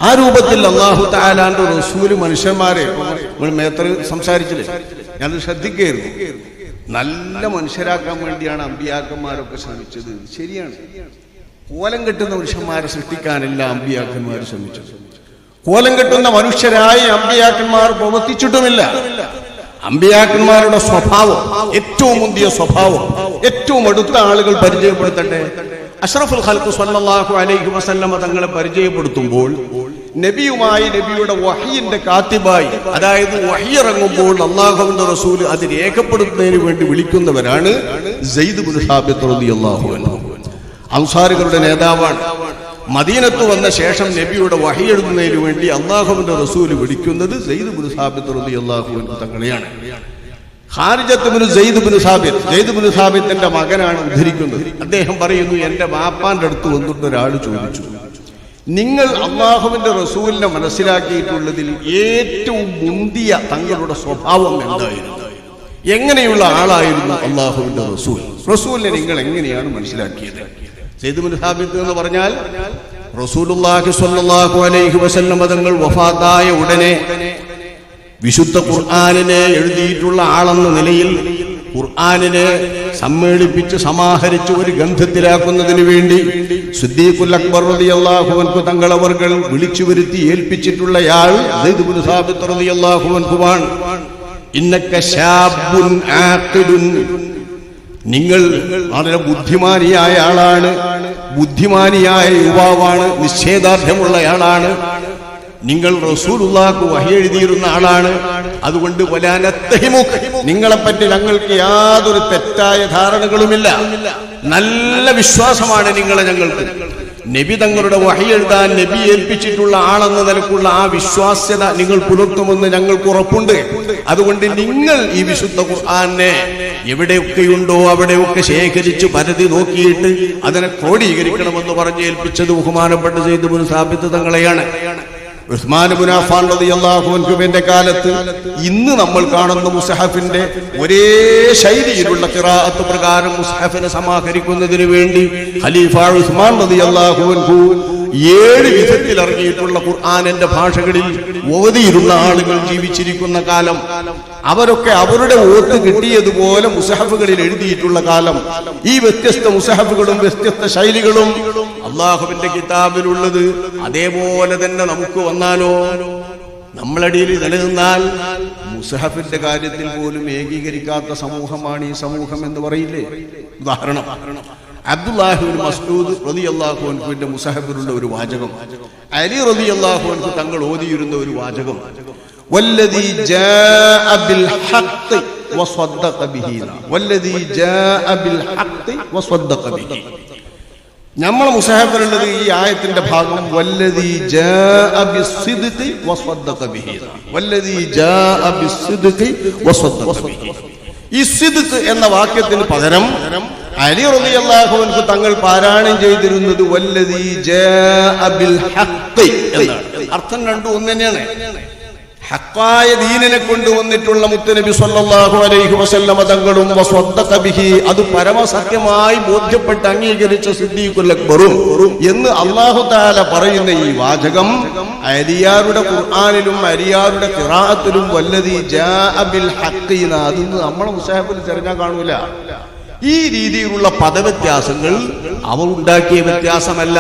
S1: ആ രൂപത്തിൽ അല്ലാഹു തആലാന്റെ റസൂല് മനുഷ്യന്മാരെ നമ്മൾ മേത്ര സംസാരിച്ചില്ലേ, ഞാനത് ശ്രദ്ധിക്കുകയായിരുന്നു. നല്ല മനുഷ്യരാക്കാൻ വേണ്ടിയാണ് അമ്പിയാക്കന്മാരൊക്കെ ശ്രമിച്ചത്. ശരിയാണ്, കോലം കെട്ടുന്ന മനുഷ്യന്മാരെ സൃഷ്ടിക്കാനല്ല അമ്പിയാക്കന്മാർ ശ്രമിച്ചത്. കോലം കെട്ടുന്ന മനുഷ്യരായി അമ്പിയാക്കന്മാർ പ്രവർത്തിച്ചിട്ടുമില്ല. അമ്പിയാക്കന്മാരുടെ സ്വഭാവം, ഏറ്റവും മുന്തിയ സ്വഭാവം ഏറ്റവും അടുത്ത ആളുകൾ പരിചയപ്പെടുത്തട്ടെ. അഷ്റഫുൽ ഖൽഖ് സ്വല്ലല്ലാഹു അലൈഹി വസല്ലമ തങ്ങളെ പരിചയപ്പെടുത്തുമ്പോൾ നബിയുമായി നബിയുടെ വഹയിന്റെ കാത്തിബായി, അതായത് വഹി ഇറങ്ങുമ്പോൾ അല്ലാഹുവിന്റെ റസൂൽ അത് രേഖപ്പെടുത്തുന്നതിന് വേണ്ടി വിളിക്കുന്നവരാണ് സയ്യിദ് ഇബ്നു സാബിത്ത് റളിയല്ലാഹു അൻഹു. അൻസാരികളുടെ നേതാവാണ്. മദീനത്ത് വന്ന ശേഷം നബിയുടെ വഹി എഴുതുന്നതിന് വേണ്ടി അല്ലാഹുവിന്റെ റസൂൽ വിളിക്കുന്നത് സയ്യിദ് ഇബ്നു സാബിത്ത് റളിയല്ലാഹു അൻഹു തങ്ങളെയാണ്. ഖാരിജത്ത് ഇബ്നു സയ്യിദ് ഇബ്നു സാബിത്തിന്റെ മകനാണ് ഉദ്ധരിക്കുന്നത്. അദ്ദേഹം പറയുന്നു, എന്റെ വാപ്പാന്റെ അടുത്ത് വന്നിട്ട് ഒരാൾ ചോദിച്ചു,
S2: നിങ്ങൾ അള്ളാഹുവിന്റെ റസൂലിനെ മനസ്സിലാക്കിയിട്ടുള്ളതിൽ ഏറ്റവും മുന്തിയ തങ്ങളുടെ സ്വഭാവം എന്തായിരുന്നു? എങ്ങനെയുള്ള ആളായിരുന്നു അള്ളാഹുവിന്റെ റസൂലിനെ നിങ്ങൾ എങ്ങനെയാണ് മനസ്സിലാക്കിയത്? സയ്യിദ് ഇബ്നു സാബിത്ത് എന്ന് പറഞ്ഞാൽ റസൂലുള്ളാഹി സ്വല്ലല്ലാഹു അലൈഹി വസല്ലം തങ്ങൾ വഫാത്തായ ഉടനെ വിശുദ്ധ ഖുർആനിനെ എഴുതിയിട്ടുള്ള ആളെന്ന നിലയിൽ ഖുർആനിനെ സമ്മേളിപ്പിച്ച് സമാഹരിച്ച് ഒരു ഗ്രന്ഥത്തിലാക്കുന്നതിന് വേണ്ടി സിദ്ദീഖുൽ അക്ബർ റളിയല്ലാഹു അൻഹു തങ്ങളവർകൾ വിളിച്ചു വരുത്തി ഏൽപ്പിച്ചിട്ടുള്ളയാൾ സയ്യിദ് ഇബ്നു സാബിത്ത് റളിയല്ലാഹു അൻഹുവാണ്. ഇന്നക ശാബുൻ ആഖിലുൻ, നിങ്ങൾ വളരെ ബുദ്ധിമാനിയായ ആളാണ്, ബുദ്ധിമാനിയായ യുവാവാണ്, നിശ്ചയദാർഢ്യമുള്ളയാളാണ്. നിങ്ങൾ റസൂലുള്ളാഹിക്ക് വഹി എഴുതിയിരുന്ന ആളാണ്. അതുകൊണ്ട് നിങ്ങളെപ്പറ്റി ഞങ്ങൾക്ക് യാതൊരു തെറ്റായ ധാരണകളുമില്ല. നല്ല വിശ്വാസമാണ് നിങ്ങളെ ഞങ്ങൾക്ക്. നബി തങ്ങളുടെ വഹി എഴുതാൻ നബി ഏൽപ്പിച്ചിട്ടുള്ള ആളെന്ന നിലക്കുള്ള ആ വിശ്വാസ്യത നിങ്ങൾ പുലർത്തുമെന്ന് ഞങ്ങൾക്ക് ഉറപ്പുണ്ട്. അതുകൊണ്ട് നിങ്ങൾ ഈ വിശുദ്ധ ഖുർആനെ എവിടെയൊക്കെയുണ്ടോ അവിടെയൊക്കെ ശേഖരിച്ച് പരതി നോക്കിയിട്ട് അതിനെ ക്രോഡീകരിക്കണമെന്ന് പറഞ്ഞ് ഏൽപ്പിച്ചത് ബഹുമാനപ്പെട്ട സയ്യിദ് ഇബ്നു സാബിത്ത് തങ്ങളെയാണ്. ഉസ്മാൻ ഇബ്നു അഫ്ഫാൻ റളിയല്ലാഹു അൻഹുവിന്റെ കാലത്ത് ഇന്ന് നമ്മൾ കാണുന്ന മുസ്ഹഫിന്റെ ഒരേ ശൈലിയിലുള്ള ഖിറാഅത്ത് പ്രകാരം മുസ്ഹഫിനെ സമാഹരിക്കുന്നതിന് വേണ്ടി ഖലീഫ ഉസ്മാൻ റളിയല്ലാഹു അൻഹു 7 വിധത്തിൽ ഇറങ്ങിയിട്ടുള്ള ഖുർആനിന്റെ ഭാഷകളിൽ ഓതിയിരുന്ന ആളുകൾ ജീവിച്ചിരിക്കുന്ന കാലം, അവരൊക്കെ അവരുടെ ഓത്ത് കിട്ടിയതുപോലെ മുസ്ഹഫുകളിൽ എഴുതിയിട്ടുള്ള കാലം. ഈ വ്യത്യസ്ത മുസ്ഹഫുകളും വ്യത്യസ്ത ശൈലികളും അള്ളാഹുവിന്റെ കിതാബിലുള്ളത് അതേപോലെ തന്നെ നമുക്ക് വന്നാലോ, നമ്മളടിയിൽ നിലനിന്നാൽ മുസ്ഹഫിന്റെ കാര്യത്തിൽ പോലും ഏകീകരിക്കാത്ത സമൂഹമാണ് ഈ സമൂഹം എന്ന് പറയില്ലേ? ഉദാഹരണം, അബ്ദുല്ലാഹി ഇബ്നു മസ്ഊദ് റളിയല്ലാഹു അൻഹുവിന്റെ മുസ്ഹഫിലുള്ള ഒരു വാചകം, അലി റളിയല്ലാഹു അൻഹു തങ്ങൾ ഓതിയിരുന്ന ഒരു വാചകം, വല്ലദീ ജാഅ ബിൽ ഹഖ് വസദ്ദഖ ബിഹി, വല്ലദീ ജാഅ ബിൽ ഹഖ് വസദ്ദഖ ബിഹി. നമ്മളെ മുസ്ഹഫിലുള്ളത് ഈ ആയത്തിന്റെ ഭാഗം വല്ലദീ ജാഅ ബിസ്സിദ്ഖി വസദ്ദഖ ബിഹി, വല്ലദീ ജാഅ ബിസ്സിദ്ഖി വസദ്ദഖ ബിഹി. ഈ സിദ്ഖ് എന്ന വാക്യത്തിന് പകരം അലി റളിയല്ലാഹു അൻഹു തങ്ങൾ പാരായണം ചെയ്തിരുന്നത് വല്ലദീ ജാഅ ബിൽ ഹഖ് എന്നാണ്. അർത്ഥം രണ്ടും ഒന്ന് തന്നെയാണ്. ഹഖായ ദീനിനെ കൊണ്ടുവന്നിട്ടുള്ള മുത്തുനബി സ്വല്ലല്ലാഹു അലൈഹി വസല്ലമ തങ്ങളും വസദ്ദഖ ബിഹി, അത് പരമസത്യമായി ബോധ്യപ്പെട്ട് അംഗീകരിച്ച സിദ്ദീഖുൽ അക്ബറും എന്ന് അല്ലാഹു തആല പറയുന്ന ഈ വാചകം അരിയാരുടെ ഖുർആനിലും അരിയാരുടെ ഖിറാഅത്തിലും വല്ലദീ ജാഅ ബിൽ ഹഖ്, അതൊന്നും നമ്മളെ മുസ്ഹഫിൽ തിരഞ്ഞാൽ കാണൂല. ഈ രീതിയിലുള്ള പദവ്യത്യാസങ്ങൾ അവർ ഉണ്ടാക്കിയ വ്യത്യാസമല്ല.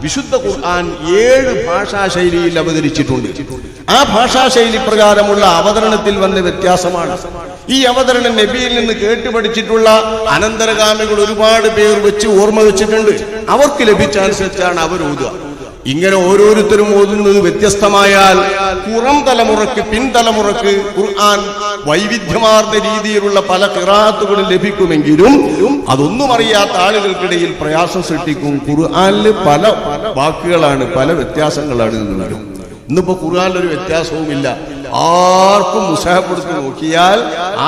S2: വിശുദ്ധ ഖുർആൻ 7 ഭാഷാ ശൈലിയിൽ അവതരിച്ചിട്ടുണ്ട്. ആ ഭാഷാ ശൈലി പ്രകാരമുള്ള അവതരണത്തിൽ വന്ന വ്യത്യാസമാണ്. ഈ അവതരണം നബിയിൽ നിന്ന് കേട്ടുപഠിച്ചിട്ടുള്ള അനന്തരഗാമികൾ ഒരുപാട് പേർ വെച്ച് ഓർമ്മ വെച്ചിട്ടുണ്ട്. അവർക്ക് ലഭിച്ച അനുസരിച്ചാണ് അവർ ഓതുക. ഇങ്ങനെ ഓരോരുത്തരും ഓതുന്നത് വ്യത്യസ്തമായാൽ പുറം തലമുറക്ക് പിൻതലമുറക്ക് ഖുർആൻ വൈവിധ്യമാർന്ന രീതിയിലുള്ള പല ഖിറാഅത്തുകളും ലഭിക്കുമെങ്കിലും അതൊന്നും അറിയാത്ത ആളുകൾക്കിടയിൽ പ്രയാസം സൃഷ്ടിക്കും. ഖുർആനിൽ പല വാക്കുകളാണ്, പല വ്യത്യാസങ്ങളാണ് എന്ന് വരും. ഇന്നിപ്പോ ഖുർആനിൽ ഒരു വ്യത്യാസവുമില്ല. ആർക്കും മുസ്ഹഫ് എടുത്ത് നോക്കിയാൽ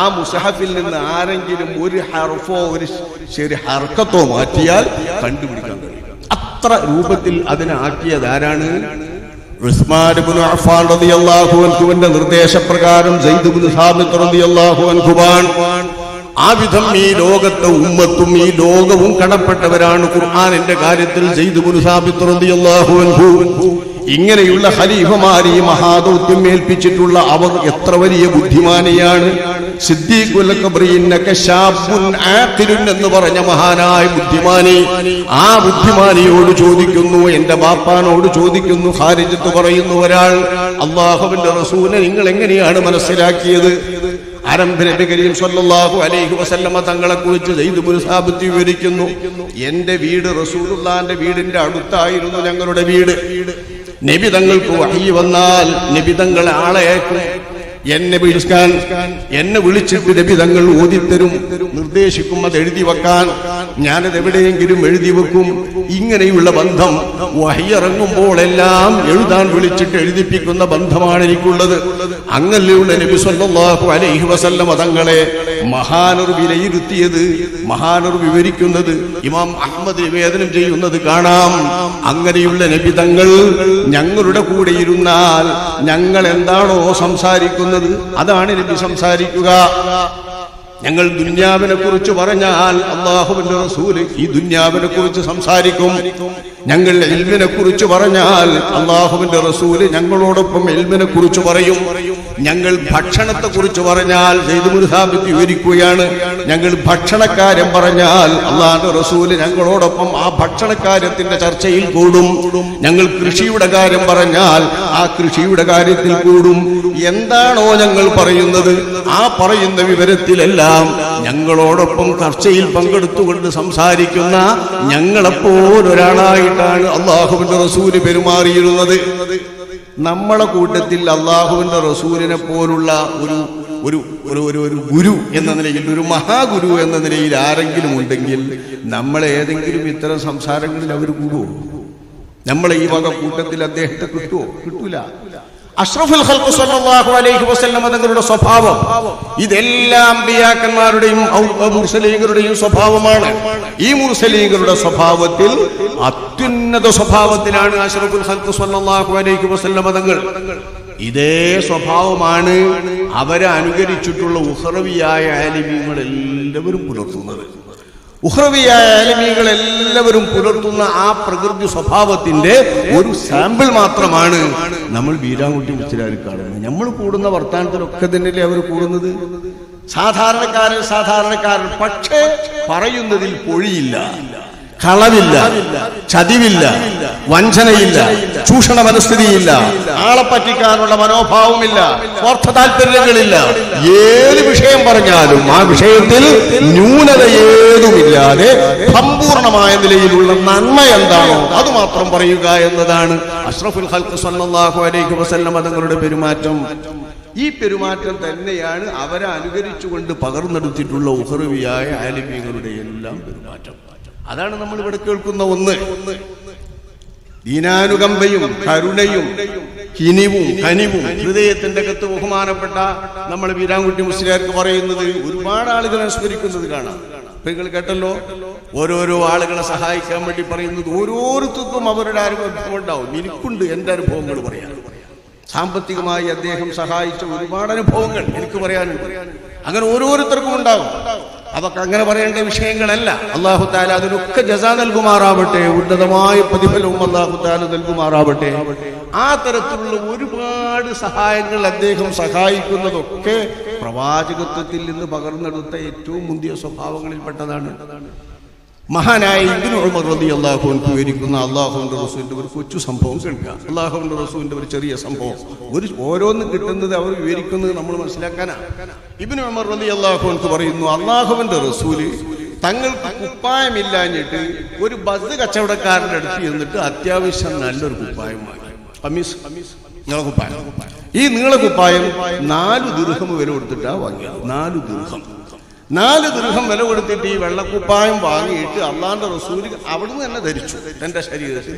S2: ആ മുസ്ഹഫിൽ നിന്ന് ആരെങ്കിലും ഒരു ഹർഫോ ഒരു ശരി ഹർക്കത്തോ മാറ്റിയാൽ കണ്ടുപിടിക്കാൻ കഴിയും. അത്ര രൂപത്തിൽ അതിനെ ആക്കിയത് ആരാണ്? ഉസ്മാൻ ഇബ്നു അഫ്ഫാൻ റളിയല്ലാഹു അൻഹുവിന്റെ നിർദ്ദേശപ്രകാരം സയ്യിദ് ഇബ്നു സാബിത്ത് റളിയല്ലാഹു അൻഹുവാൻ. ആ വിധം ഈ ലോകത്തെ ഉമ്മത്തും ഈ ലോകവും കടപ്പെട്ടവരാണ് ഖുർആനിന്റെ കാര്യത്തിൽ സയ്യിദ് ഇബ്നു സാബിത്ത് റളിയല്ലാഹു അൻഹു. ഇങ്ങനെയുള്ള ഖലീഫമാർ ഈ മഹാദൗത്യം ഏൽപ്പിച്ചിട്ടുള്ള അവർ എത്ര വലിയ ബുദ്ധിമാനിയാണ്. സിദ്ദീഖുൽ അക്ബർ ഇന്നക ശാബുൻ ആഖിലുൻ എന്ന് പറഞ്ഞ മഹാനായ ബുദ്ധിമാനി, ആ ബുദ്ധിമാനിയോട് ചോദിക്കുന്നു, എന്റെ ബാപ്പാനോട് ചോദിക്കുന്നു, ഖാരിജത്ത് പറയുന്നു ഒരാൾ, അല്ലാഹുവിന്റെ റസൂലിനെ നിങ്ങൾ എങ്ങനെയാണ് മനസ്സിലാക്കിയത്? ആരംഭ നബി കരീം സ്വല്ലല്ലാഹു അലൈഹി വസല്ലമ തങ്ങളെ കുറിച്ച് സയ്യിദ് ഇബ്നു സാബിത്ത് വിവരിക്കുന്നു, എന്റെ വീട് റസൂലുള്ളാഹിന്റെ വീടിന്റെ അടുത്തായിരുന്നു ഞങ്ങളുടെ വീട്. നബി തങ്ങൾക്ക് വഹി വന്നാൽ നബി തങ്ങളെ ആളെ അയക്കും, എന്നെ വിളിക്കാൻ, എന്നെ വിളിച്ചിട്ട് നബി തങ്ങൾ ഓതിത്തരും. നിർദ്ദേശിക്കും അത് എഴുതി വെക്കാൻ. ഞാനത് എവിടെയെങ്കിലും എഴുതി വെക്കും. ഇങ്ങനെയുള്ള ബന്ധം വഹി ഇറങ്ങുമ്പോഴെല്ലാം എഴുതാൻ വിളിച്ചിട്ട് എഴുതിപ്പിക്കുന്ന ബന്ധമാണ് എനിക്കുള്ളത്. അങ്ങനെയുള്ള നബി സല്ലല്ലാഹു അലൈഹി വസല്ലം തങ്ങളെ മഹാനർ വിലയിരുത്തിയത്, മഹാനർ വിവരിക്കുന്നത്, ഇമാം അഹ്മദ് നിവേദനം ചെയ്യുന്നത് കാണാം. അങ്ങനെയുള്ള നബി തങ്ങൾ ഞങ്ങളുടെ കൂടെ ഇരുന്നാൽ ഞങ്ങൾ എന്താണോ സംസാരിക്കുന്നത് അതാണ് നബി സംസാരിക്കുക. ഞങ്ങൾ ദുന്യാവിനെ കുറിച്ച് പറഞ്ഞാൽ അല്ലാഹുവിന്റെ റസൂല് ഈ ദുന്യാവിനെ കുറിച്ച് സംസാരിക്കും. ഞങ്ങൾ ഇൽമിനെ കുറിച്ച് പറഞ്ഞാൽ അല്ലാഹുവിന്റെ റസൂല് ഞങ്ങളോടൊപ്പം ഇൽമിനെ കുറിച്ച് പറയും. ഞങ്ങൾ ഭക്ഷണത്തെ കുറിച്ച് പറഞ്ഞാൽ സെയ്ദ് ഇബ്നു സാബിത്ത് വിവരിക്കുകയാണ്. ഞങ്ങൾ ഭക്ഷണക്കാര്യം പറഞ്ഞാൽ അല്ലാഹുവിന്റെ റസൂല് ഞങ്ങളോടൊപ്പം ആ ഭക്ഷണക്കാര്യത്തിന്റെ ചർച്ചയിൽ കൂടും. ഞങ്ങൾ കൃഷിയുടെ കാര്യം പറഞ്ഞാൽ ആ കൃഷിയുടെ കാര്യത്തിൽ കൂടും. എന്താണോ ഞങ്ങൾ പറയുന്നത് ആ പറയുന്ന വിവരത്തിലെല്ലാം ഞങ്ങളോടൊപ്പം ചർച്ചയിൽ പങ്കെടുത്തുകൊണ്ട് സംസാരിക്കുന്ന ഞങ്ങളെപ്പോലൊരാളായിട്ടാണ് അല്ലാഹുവിന്റെ റസൂല് പെരുമാറിയിരുന്നത്. നമ്മളെ കൂട്ടത്തിൽ അല്ലാഹുവിന്റെ റസൂലിനെ പോലുള്ള ഒരു ഗുരു എന്ന നിലയിൽ, ഒരു മഹാഗുരു എന്ന നിലയിൽ ആരെങ്കിലും ഉണ്ടെങ്കിൽ നമ്മളെ ഏതെങ്കിലും ഇത്തരം സംസാരങ്ങളിൽ അവർ കൂടുവോ? നമ്മളെ ഈ വക കൂട്ടത്തിൽ അദ്ദേഹത്തെ കിട്ടുവോ? കിട്ടൂല. അഷ്റഫുൽ ഖൽഖ് സല്ലല്ലാഹു അലൈഹി വസല്ലം തങ്ങളുടെ സ്വഭാവം ഇതെല്ലാം അമ്പിയാക്കന്മാരുടെയും മുർസലീങ്ങളുടെയും സ്വഭാവമാണ്. ഈ മുർസലീങ്ങളുടെ സ്വഭാവത്തിൽ അത്യുന്നത സ്വഭാവത്തിലാണ് അഷ്റഫുൽ ഖൽഖ് സല്ലല്ലാഹു അലൈഹി വസല്ലം തങ്ങൾ. ഇതേ സ്വഭാവമാണ് അവരെ അനുകരിച്ചിട്ടുള്ള ഉഖ്റവിയായ ആലിമീങ്ങൾ എല്ലാവരും പുലർത്തുന്നത്. ഉഖ്റവിയായ ആലിമീങ്ങൾ എല്ലാവരും പുലർത്തുന്ന ആ പ്രകൃതി സ്വഭാവത്തിന്റെ ഒരു സാമ്പിൾ മാത്രമാണ് നമ്മൾ വീരാൻകുട്ടി മുസ്ലിയാർ കാണുന്നത്. നമ്മൾ കൂടുന്ന വർത്താനത്തിലൊക്കെ തന്നെയല്ലേ അവർ കൂടുന്നത്. സാധാരണക്കാരൻ പക്ഷേ പറയുന്നതിൽ പൊഴിയില്ല, കളവില്ല, ചതിവില്ല, വഞ്ചനയില്ല, ചൂഷണ മനസ്ഥിതിയില്ല, ആളെ പറ്റിക്കാനുള്ള മനോഭാവമില്ല, സ്വാർത്ഥ താല്പര്യങ്ങളില്ല. ഏത് വിഷയം പറഞ്ഞാലും ആ വിഷയത്തിൽ ന്യൂനത ഏതുമില്ലാതെ സമ്പൂർണമായ നിലയിലുള്ള നന്മ എന്താണോ അത് മാത്രം പറയുക എന്നതാണ് അഷ്റഫുൽ ഖൽഖ് സല്ലല്ലാഹു അലൈഹി വസല്ലം തങ്ങളുടെ പെരുമാറ്റം. ഈ പെരുമാറ്റം തന്നെയാണ് അവരെ അനുകരിച്ചുകൊണ്ട് പകർന്നെടുത്തിട്ടുള്ള ഉഖ്റവിയായ ആലിമീങ്ങളുടെ എല്ലാം പെരുമാറ്റം. അതാണ് നമ്മൾ ഇവിടെ കേൾക്കുന്ന ഒന്ന്. ദീനാനുകമ്പയും കരുണയും കിനിവും കനിവും ഹൃദയത്തിന്റെ അകത്ത് ബഹുമാനപ്പെട്ട നമ്മൾ വീരാൻകുട്ടി മുസ്ലിയാർക്ക് പറയുന്നത് ഒരുപാട് ആളുകളെ അനുസ്മരിക്കുന്നത് കാണാം. നിങ്ങൾ കേട്ടല്ലോ, ഓരോരോ ആളുകളെ സഹായിക്കാൻ വേണ്ടി പറയുന്നത് ഓരോരുത്തർക്കും അവരുടെ അനുഭവം ഉണ്ടാവും. എനിക്കുണ്ട് എൻ്റെ അനുഭവങ്ങൾ പറയാൻ. സാമ്പത്തികമായി അദ്ദേഹം സഹായിച്ച ഒരുപാട് അനുഭവങ്ങൾ എനിക്ക് പറയാനുണ്ട്. അങ്ങനെ ഓരോരുത്തർക്കും ഉണ്ടാകും. അതൊക്കെ അങ്ങനെ പറയേണ്ട വിഷയങ്ങളല്ല. അല്ലാഹു തആല അതിനൊക്കെ ജസാ നൽകുമാറാവട്ടെ, ഉന്നതമായ പ്രതിഫലവും അല്ലാഹു തആല നൽകുമാറാവട്ടെ. ആ തരത്തിലുള്ള ഒരുപാട് സഹായങ്ങൾ അദ്ദേഹം സഹായിക്കുന്നതൊക്കെ പ്രവാചകത്വത്തിൽ നിന്ന് പകർന്നെടുത്ത ഏറ്റവും മുന്തിയ സ്വഭാവങ്ങളിൽപ്പെട്ടതാണ്. മഹാനായ ഇബ്നു ഉമർ റളിയല്ലാഹു അൻഹു വിവരിക്കുന്ന അല്ലാഹുവിന്റെ റസൂലിന്റെ ഒരു കൊച്ചു സംഭവം കേൾക്കുക. അല്ലാഹുവിന്റെ റസൂലിന്റെ ഒരു ചെറിയ സംഭവം, ഓരോന്നും കിട്ടുന്നത് അവർ വിവരിക്കുന്നത് നമ്മൾ മനസ്സിലാക്കാനാണ്. ഇബ്നു ഉമർ റളിയല്ലാഹു അൻഹു പറയുന്നു, അല്ലാഹുവിന്റെ റസൂല് തങ്ങൾക്ക് കുപ്പായമില്ലാഞ്ഞിട്ട് ഒരു ബസ് കച്ചവടക്കാരന്റെ അടുത്ത് ചെന്നിട്ട് അത്യാവശ്യം നല്ലൊരു കുപ്പായം വാങ്ങി. ഖമീസ്, നീളക്കുപ്പായം. ഈ നീളക്കുപ്പായം 4 ദിർഹം വില കൊടുത്തിട്ടാ വാങ്ങിയത്. 4 ദിർഹം വില കൊടുത്തിട്ട് ഈ വെള്ളക്കുപ്പായം വാങ്ങിയിട്ട് അള്ളാന്റെ റസൂല് അവിടുന്ന് തന്നെ ധരിച്ചു, തന്റെ ശരീരത്തിൽ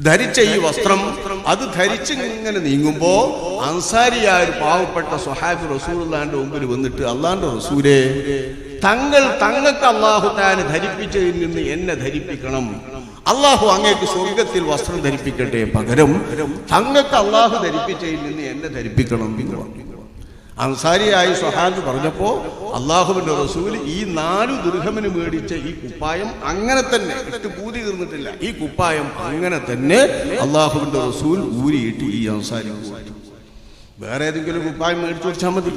S2: ധരിച്ച ഈ വസ്ത്രം അത് ധരിച്ച് ഇങ്ങനെ നീങ്ങുമ്പോ അൻസാരിയായ ഒരു പാവപ്പെട്ട സ്വഹാബി റസൂലുള്ളാഹിന്റെ മുമ്പിൽ വന്നിട്ട്, അള്ളാന്റെ റസൂലേ, തങ്ങൾക്ക് അല്ലാഹു തആല ധരിപ്പിച്ചതിൽ നിന്ന് എന്നെ ധരിപ്പിക്കണം. അള്ളാഹു അങ്ങേക്ക് സ്വർഗത്തിൽ വസ്ത്രം ധരിപ്പിക്കട്ടെ, പകരം തങ്ങൾക്ക് അള്ളാഹു ധരിപ്പിച്ചതിൽ നിന്ന് എന്നെ ധരിപ്പിക്കണം എന്ന് പറഞ്ഞു. അൻസാരിയായി സ്വഹാബി പറഞ്ഞപ്പോ അല്ലാഹുവിന്റെ റസൂൽ ഈ 4 ദിർഹമിന് മേടിച്ച ഈ കുപ്പായം അങ്ങനെ തന്നെ ഇട്ട് പൂതി തീർന്നിട്ടില്ല. ഈ കുപ്പായം അങ്ങനെ തന്നെ അല്ലാഹുവിന്റെ റസൂൽ ഊരിയിട്ട് ഈ അൻസാരി വേറെ ഏതെങ്കിലും കുപ്പായം മേടിച്ചു വെച്ചാൽ മതി.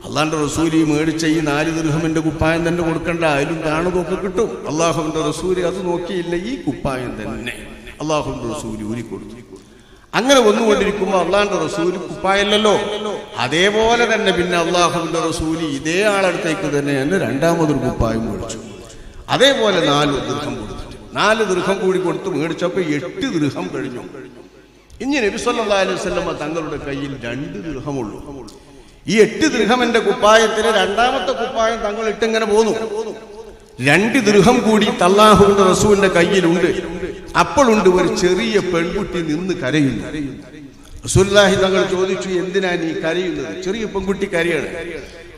S2: അള്ളാന്റെ റസൂൽ ഈ മേടിച്ച ഈ 4 ദിർഹമിന്റെ കുപ്പായം തന്നെ കൊടുക്കണ്ട, അതിലും കാണുകയൊക്കെ കിട്ടും. അല്ലാഹുവിന്റെ റസൂൽ അത് നോക്കിയില്ല, ഈ കുപ്പായം തന്നെ അല്ലാഹുവിന്റെ റസൂൽ ഊരി കൊടുത്തു. അങ്ങനെ വന്നുകൊണ്ടിരിക്കുമ്പോൾ അള്ളാന്റെ റസൂല് കുപ്പായല്ലോ. അതേപോലെ തന്നെ പിന്നെ അള്ളാഹുവിന്റെ റസൂല് ഇതേ ആളടുത്തേക്ക് തന്നെ രണ്ടാമതൊരു കുപ്പായം മേടിച്ചു. അതേപോലെ 4 ദിർഹം കൊടുത്തിട്ട് 4 ദിർഹം കൂടി കൊടുത്ത് മേടിച്ചപ്പോ 8 ദിർഹം കഴിഞ്ഞു. ഇനി നബി സല്ലല്ലാഹു അലൈഹി വസല്ലം തങ്ങളുടെ കയ്യിൽ 2 ദിർഹമുള്ളൂ. ഈ 8 ദിർഹമിന്റെ കുപ്പായത്തിന് രണ്ടാമത്തെ കുപ്പായം തങ്ങൾ ഇട്ടിങ്ങനെ പോന്നു. 2 ദിർഹം കൂടി അല്ലാഹുവിന്റെ റസൂലിന്റെ കയ്യിലുണ്ട്. അപ്പോഴുണ്ട് ഒരു ചെറിയ പെൺകുട്ടി നിന്ന് കരയുന്നു. റസൂലുള്ളാഹി തങ്ങൾ ചോദിച്ചു, എന്തിനാ നീ കരയുന്നത്? ചെറിയ പെൺകുട്ടി കരയാണ്.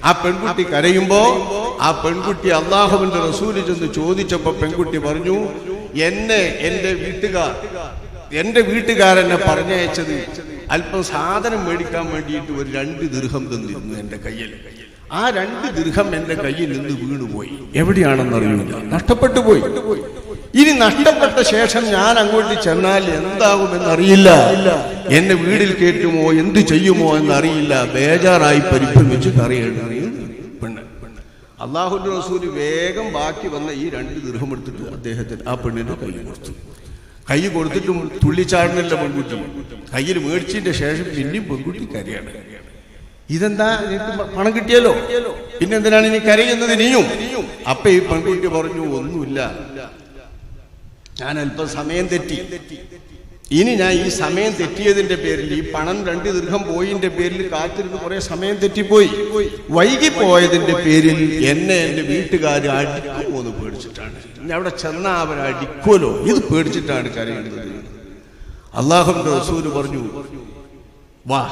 S2: ആ പെൺകുട്ടി കരയുമ്പോ ആ പെൺകുട്ടി അല്ലാഹുവിന്റെ റസൂല് ചെന്ന് ചോദിച്ചപ്പോ പെൺകുട്ടി പറഞ്ഞു, എന്റെ വീട്ടുകാരെന്നെ പറഞ്ഞയച്ചത് അല്പം സാധനം മേടിക്കാൻ വേണ്ടിയിട്ട് ഒരു 2 ദിർഹം തന്നിരുന്നു എന്റെ കയ്യിൽ. ആ 2 ദിർഹം എന്റെ കയ്യിൽ നിന്ന് വീണുപോയി. എവിടെയാണെന്നറിയില്ല, നഷ്ടപ്പെട്ടു പോയി. ഇനി നഷ്ടപ്പെട്ട ശേഷം ഞാൻ അങ്ങോട്ട് ചെന്നാൽ എന്താകുമെന്നറിയില്ല. എന്നെ വീടിൽ കയറ്റുമോ എന്തു ചെയ്യുമോ എന്നറിയില്ല. ബേജാറായി പരിഭ്രമിച്ച് കരയാണ് പെണ്ണ്. അല്ലാഹുവിന്റെ റസൂല് വേഗം ബാക്കി വന്ന ഈ 2 ദിർഹം എടുത്തിട്ട് അദ്ദേഹത്തിന് ആ പെണ്ണിന്റെ കൈ കൊടുത്തു. കൈ കൊടുത്തിട്ടും തുള്ളിച്ചാടുന്നില്ല പെൺകുട്ടി. കയ്യിൽ മേടിച്ചതിന്റെ ശേഷം പിന്നെയും പെൺകുട്ടി കരയാണ്. ഇതെന്താ, നിനക്ക് പണം കിട്ടിയല്ലോ, പിന്നെന്തിനാണ് ഇനി കരയുന്നത് നീയും? അപ്പൊ ഈ പെൺകുട്ടി പറഞ്ഞു, ഒന്നുമില്ല, ഞാൻ അല്പം സമയം തെറ്റി. ഇനി ഞാൻ ഈ സമയം തെറ്റിയതിന്റെ പേരിൽ, ഈ പണം 2 ദിർഹം പോയിന്റെ പേരിൽ കാത്തിരുന്ന് കുറെ സമയം തെറ്റിപ്പോയി. വൈകിപ്പോയതിന്റെ പേരിൽ എന്നെ എന്റെ വീട്ടുകാർ അടിക്കുമോ എന്ന് പേടിച്ചിട്ടാണ്. ഇനി അവിടെ ചെന്നാ അവർ അടിക്കുമല്ലോ, ഇത് പേടിച്ചിട്ടാണ് കരയുന്നത്. അല്ലാഹുവിന്റെ റസൂല് പറഞ്ഞു, വാ,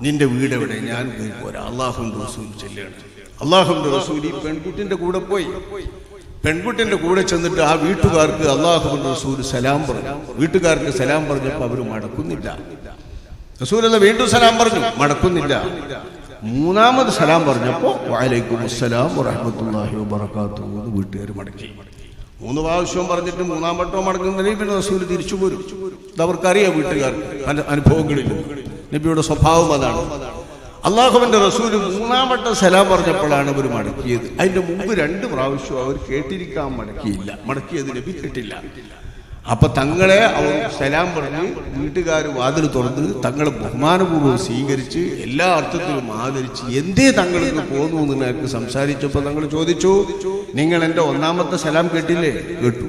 S2: നിന്റെ വീട് എവിടെ? ഞാൻ പോരാ. അല്ലാഹുവിന്റെ റസൂൽ ചെല്ലുകയാണ്. അല്ലാഹുവിന്റെ റസൂൽ ഈ പെൺകുട്ടിന്റെ കൂടെ പോയി. പെൺകുട്ടിന്റെ കൂടെ ചെന്നിട്ട് ആ വീട്ടുകാർക്ക് അല്ലാഹുവിന്റെ റസൂൽ സലാം പറഞ്ഞു. വീട്ടുകാർക്ക് സലാം പറഞ്ഞപ്പോൾ അവർ മടക്കുന്നില്ല. റസൂൽ വീണ്ടും സലാം പറഞ്ഞു, മടക്കുന്നില്ല. 3ാമത് സലാം പറഞ്ഞപ്പോ വഅലൈക്കും അസ്സലാം വറഹ്മത്തുള്ളാഹി വബറകാതുഹു എന്ന് വീട്ടുകാർ മടക്കി. 3 പ്രാവശ്യം പറഞ്ഞിട്ട് 3ാം വട്ടവും മടങ്ങുന്നില്ല. പിന്നെ റസൂൽ തിരിച്ചു പോരും. ഇതവർക്കറിയാം, വീട്ടുകാർക്ക് അനുഭവങ്ങളിൽ നബിയുടെ സ്വഭാവം അതാണ്. അല്ലാഹുവിന്റെ റസൂൽ 3ാം വട്ടം സലാം പറഞ്ഞപ്പോഴാണ് അവർ മടക്കിയത്. അതിന്റെ മുമ്പ് 2 പ്രാവശ്യം അവർ കേട്ടിരിക്കാൻ മടക്കിയത് നബി കേട്ടില്ല. അപ്പൊ തങ്ങളെ അവർ സലാം പറഞ്ഞ് വീട്ടുകാർ വാതിൽ തുറന്ന് തങ്ങളെ ബഹുമാനപൂർവ്വം സ്വീകരിച്ച് എല്ലാ അർത്ഥത്തിലും ആദരിച്ച് എന്തേ തങ്ങൾക്ക് പോന്നു എന്ന് എനിക്ക് സംസാരിച്ചപ്പോ തങ്ങൾ ചോദിച്ചു, നിങ്ങൾ എന്റെ 1ാമത്തെ സലാം കേട്ടില്ലേ? കേട്ടു.